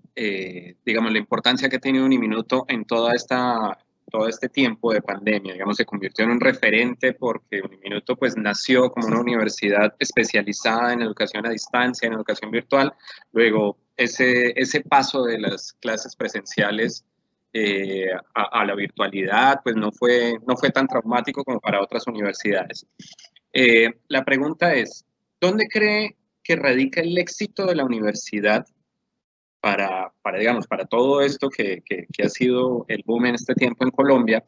digamos, la importancia que ha tenido Uniminuto en todo este tiempo de pandemia. Digamos, se convirtió en un referente porque Uniminuto pues nació como una universidad especializada en educación a distancia, en educación virtual. Luego, ese paso de las clases presenciales a la virtualidad pues no fue tan traumático como para otras universidades. La pregunta es, ¿dónde cree que radica el éxito de la universidad para todo esto que ha sido el boom en este tiempo en Colombia,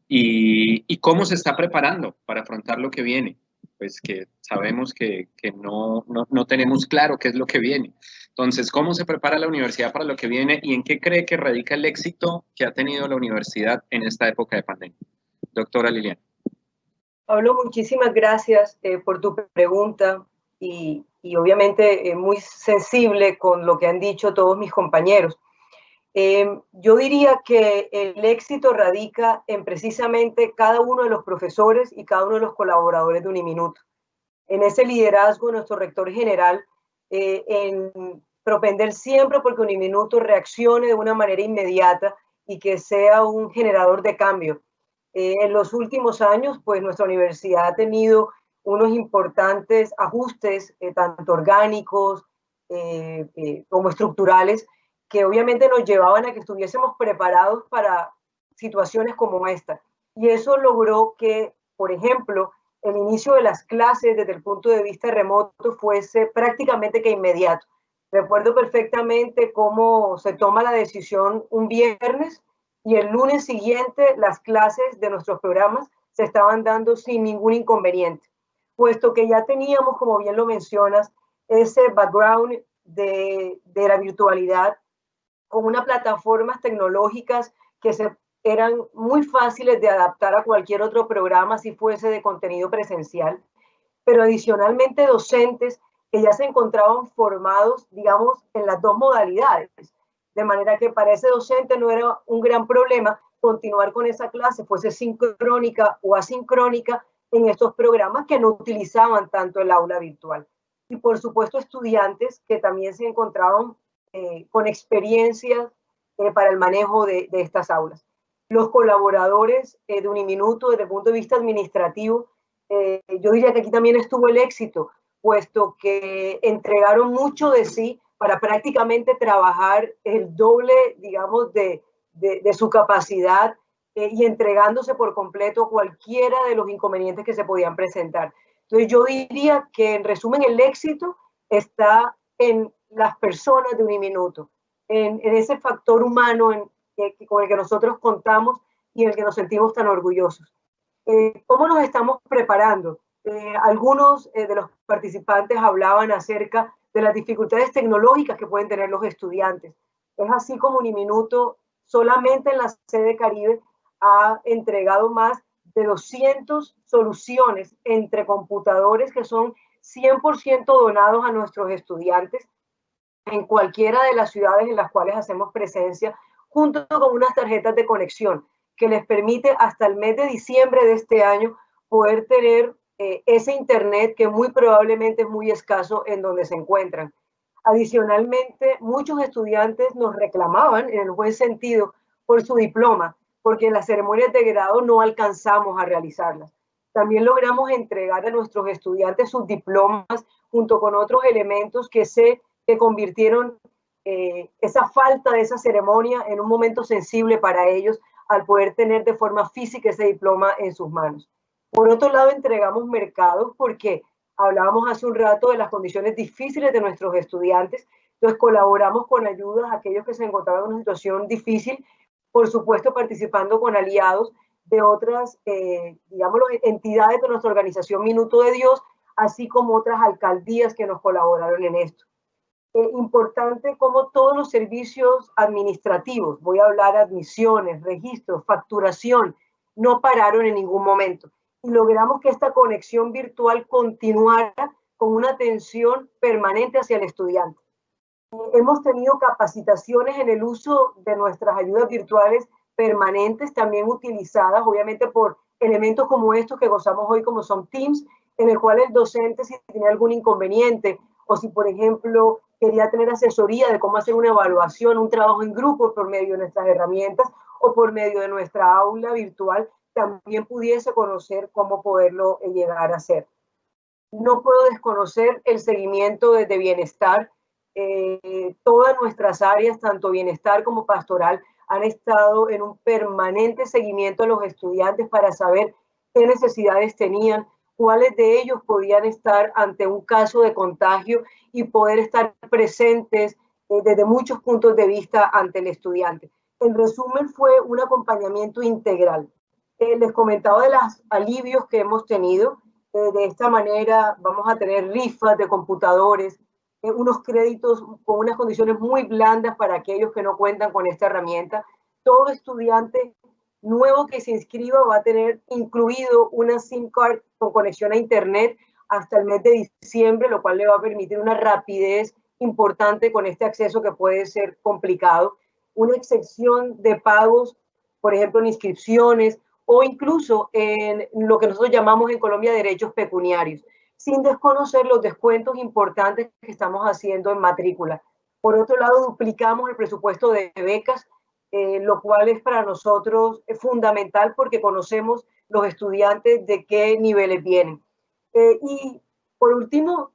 y cómo se está preparando para afrontar lo que viene? Pues que sabemos que no tenemos claro qué es lo que viene. Entonces, ¿cómo se prepara la universidad para lo que viene y en qué cree que radica el éxito que ha tenido la universidad en esta época de pandemia? Doctora Liliana. Pablo, muchísimas gracias por tu pregunta y obviamente muy sensible con lo que han dicho todos mis compañeros. Yo diría que el éxito radica en precisamente cada uno de los profesores y cada uno de los colaboradores de Uniminuto. En ese liderazgo de nuestro rector general, en propender siempre porque Uniminuto reaccione de una manera inmediata y que sea un generador de cambio. En los últimos años, pues nuestra universidad ha tenido unos importantes ajustes, tanto orgánicos como estructurales, que obviamente nos llevaban a que estuviésemos preparados para situaciones como esta. Y eso logró que, por ejemplo, el inicio de las clases desde el punto de vista remoto fuese prácticamente que inmediato. Recuerdo perfectamente cómo se toma la decisión un viernes y el lunes siguiente las clases de nuestros programas se estaban dando sin ningún inconveniente, puesto que ya teníamos, como bien lo mencionas, ese background de la virtualidad con unas plataformas tecnológicas que eran muy fáciles de adaptar a cualquier otro programa si fuese de contenido presencial, pero adicionalmente docentes que ya se encontraban formados, digamos, en las dos modalidades. De manera que para ese docente no era un gran problema continuar con esa clase, fuese sincrónica o asincrónica, en estos programas que no utilizaban tanto el aula virtual. Y por supuesto estudiantes que también se encontraban con experiencias para el manejo de estas aulas. Los colaboradores de Uniminuto desde el punto de vista administrativo, yo diría que aquí también estuvo el éxito, puesto que entregaron mucho de sí para prácticamente trabajar el doble, digamos, de su capacidad y entregándose por completo cualquiera de los inconvenientes que se podían presentar. Entonces yo diría que en resumen el éxito está en las personas de Uniminuto, en ese factor humano con el que nosotros contamos y en el que nos sentimos tan orgullosos. ¿Cómo nos estamos preparando? Algunos de los participantes hablaban acerca de las dificultades tecnológicas que pueden tener los estudiantes. Es así como Uniminuto solamente en la sede Caribe ha entregado más de 200 soluciones entre computadores que son 100% donados a nuestros estudiantes en cualquiera de las ciudades en las cuales hacemos presencia, junto con unas tarjetas de conexión que les permite hasta el mes de diciembre de este año poder tener ese internet que muy probablemente es muy escaso en donde se encuentran. Adicionalmente, muchos estudiantes nos reclamaban, en el buen sentido, por su diploma, porque en las ceremonias de grado no alcanzamos a realizarlas. También logramos entregar a nuestros estudiantes sus diplomas junto con otros elementos que convirtieron esa falta de esa ceremonia en un momento sensible para ellos al poder tener de forma física ese diploma en sus manos. Por otro lado, entregamos mercados porque hablábamos hace un rato de las condiciones difíciles de nuestros estudiantes, entonces colaboramos con ayudas a aquellos que se encontraban en una situación difícil, por supuesto participando con aliados de otras, digámoslo, entidades de nuestra organización Minuto de Dios, así como otras alcaldías que nos colaboraron en esto. Importante como todos los servicios administrativos, voy a hablar admisiones, registros, facturación, no pararon en ningún momento. Y logramos que esta conexión virtual continuara con una atención permanente hacia el estudiante. Hemos tenido capacitaciones en el uso de nuestras ayudas virtuales permanentes, también utilizadas obviamente por elementos como estos que gozamos hoy, como son Teams, en el cual el docente, si tiene algún inconveniente o si por ejemplo quería tener asesoría de cómo hacer una evaluación, un trabajo en grupo por medio de nuestras herramientas o por medio de nuestra aula virtual, también pudiese conocer cómo poderlo llegar a hacer. No puedo desconocer el seguimiento desde bienestar. Todas nuestras áreas, tanto bienestar como pastoral, han estado en un permanente seguimiento a los estudiantes para saber qué necesidades tenían, cuáles de ellos podían estar ante un caso de contagio y poder estar presentes desde muchos puntos de vista ante el estudiante. En resumen, fue un acompañamiento integral. Les comentaba de los alivios que hemos tenido. De esta manera vamos a tener rifas de computadores, unos créditos con unas condiciones muy blandas para aquellos que no cuentan con esta herramienta. Todo estudiante nuevo que se inscriba va a tener incluido una SIM card con conexión a internet hasta el mes de diciembre, lo cual le va a permitir una rapidez importante con este acceso que puede ser complicado. Una excepción de pagos, por ejemplo, en inscripciones o incluso en lo que nosotros llamamos en Colombia derechos pecuniarios, sin desconocer los descuentos importantes que estamos haciendo en matrícula. Por otro lado, duplicamos el presupuesto de becas, lo cual es para nosotros fundamental porque conocemos los estudiantes de qué niveles vienen. Y por último,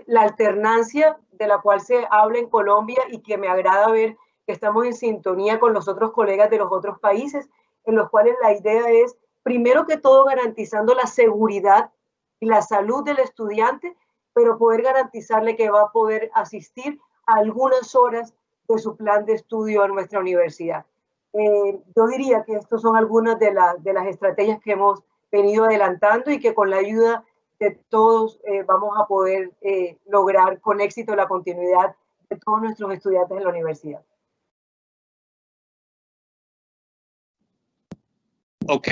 la alternancia de la cual se habla en Colombia y que me agrada ver que estamos en sintonía con los otros colegas de los otros países, en los cuales la idea es, primero que todo, garantizando la seguridad y la salud del estudiante, pero poder garantizarle que va a poder asistir a algunas horas de su plan de estudio en nuestra universidad. Yo diría que estas son algunas de las estrategias que hemos venido adelantando y que con la ayuda de todos vamos a poder lograr con éxito la continuidad de todos nuestros estudiantes en la universidad. Ok,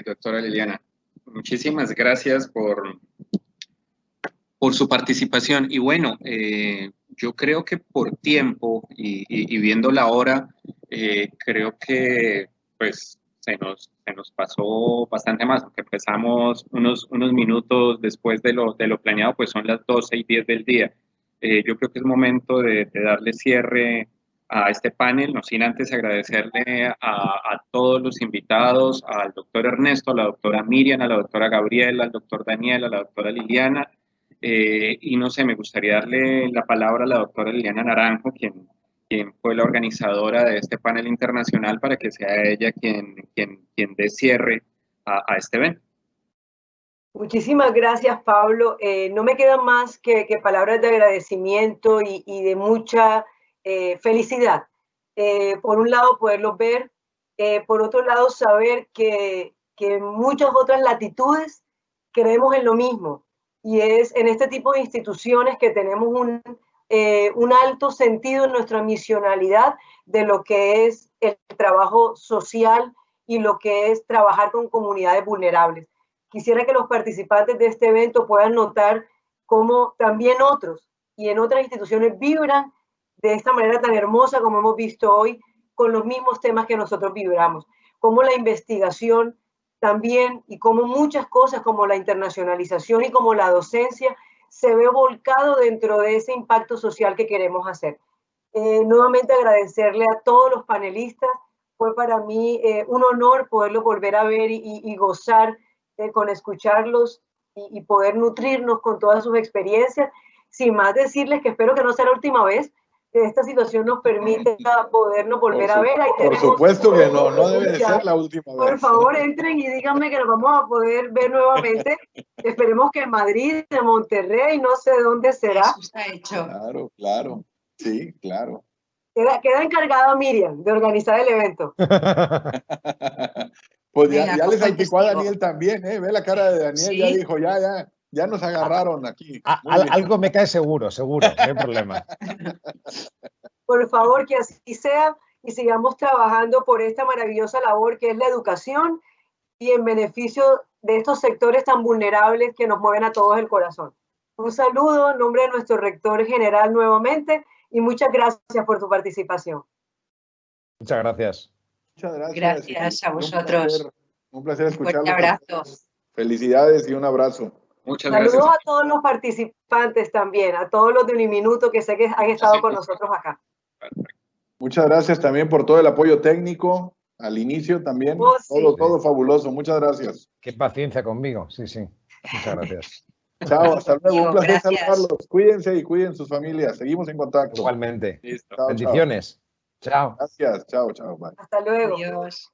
doctora Liliana, muchísimas gracias por su participación. Y bueno, yo creo que por tiempo y viendo la hora, creo que pues se nos pasó bastante más, aunque empezamos unos minutos después de lo planeado, pues son las 12:10 del día. Yo creo que es momento de darle cierre a este panel, no sin antes agradecerle a todos los invitados, al doctor Ernesto, a la doctora Miriam, a la doctora Gabriela, al doctor Daniel, a la doctora Liliana, y no sé, me gustaría darle la palabra a la doctora Liliana Naranjo, quien fue la organizadora de este panel internacional, para que sea ella quien dé cierre a este evento. Muchísimas gracias, Pablo. No me quedan más que palabras de agradecimiento y de mucha felicidad. Por un lado, poderlos ver. Por otro lado, saber que en muchas otras latitudes creemos en lo mismo. Y es en este tipo de instituciones que tenemos un alto sentido en nuestra misionalidad de lo que es el trabajo social y lo que es trabajar con comunidades vulnerables. Quisiera que los participantes de este evento puedan notar cómo también otros y en otras instituciones vibran de esta manera tan hermosa como hemos visto hoy, con los mismos temas que nosotros vibramos, como la investigación también y como muchas cosas como la internacionalización y como la docencia se ve volcado dentro de ese impacto social que queremos hacer. Nuevamente agradecerle a todos los panelistas, fue para mí un honor poderlo volver a ver y gozar con escucharlos y poder nutrirnos con todas sus experiencias. Sin más decirles que espero que no sea la última vez, que esta situación nos permita podernos volver a ver. Ahí por supuesto que no debe de ser la última vez. Por favor, entren y díganme que nos vamos a poder ver nuevamente. Esperemos que en Madrid, en Monterrey, no sé dónde será. Eso está hecho. Claro, claro. Sí, claro. Queda encargada Miriam de organizar el evento. Pues Venga, ya le salpicó a testigo. Daniel también, ¿eh? Ve la cara de Daniel, Sí. ya dijo, ya nos agarraron aquí. Muy bien. Algo me cae seguro, no hay problema. Por favor, que así sea y sigamos trabajando por esta maravillosa labor que es la educación y en beneficio de estos sectores tan vulnerables que nos mueven a todos el corazón. Un saludo en nombre de nuestro rector general nuevamente y muchas gracias por tu participación. Muchas gracias. Muchas gracias. Gracias a vosotros. Un placer escucharlo. Fuerte abrazo. Felicidades y un abrazo. Muchas Saludos gracias. a todos los participantes también, a todos los de Uniminuto que sé que han estado con nosotros acá. Muchas gracias también por todo el apoyo técnico al inicio también. Oh, sí. Todo fabuloso. Muchas gracias. Qué paciencia conmigo, sí. Muchas gracias. Chao, hasta luego. Un placer Gracias. saludarlos. Cuídense y cuiden sus familias. Seguimos en contacto. Igualmente. Listo. Chao, Bendiciones. Chao. Gracias. Chao. Bye. Hasta luego. Adiós.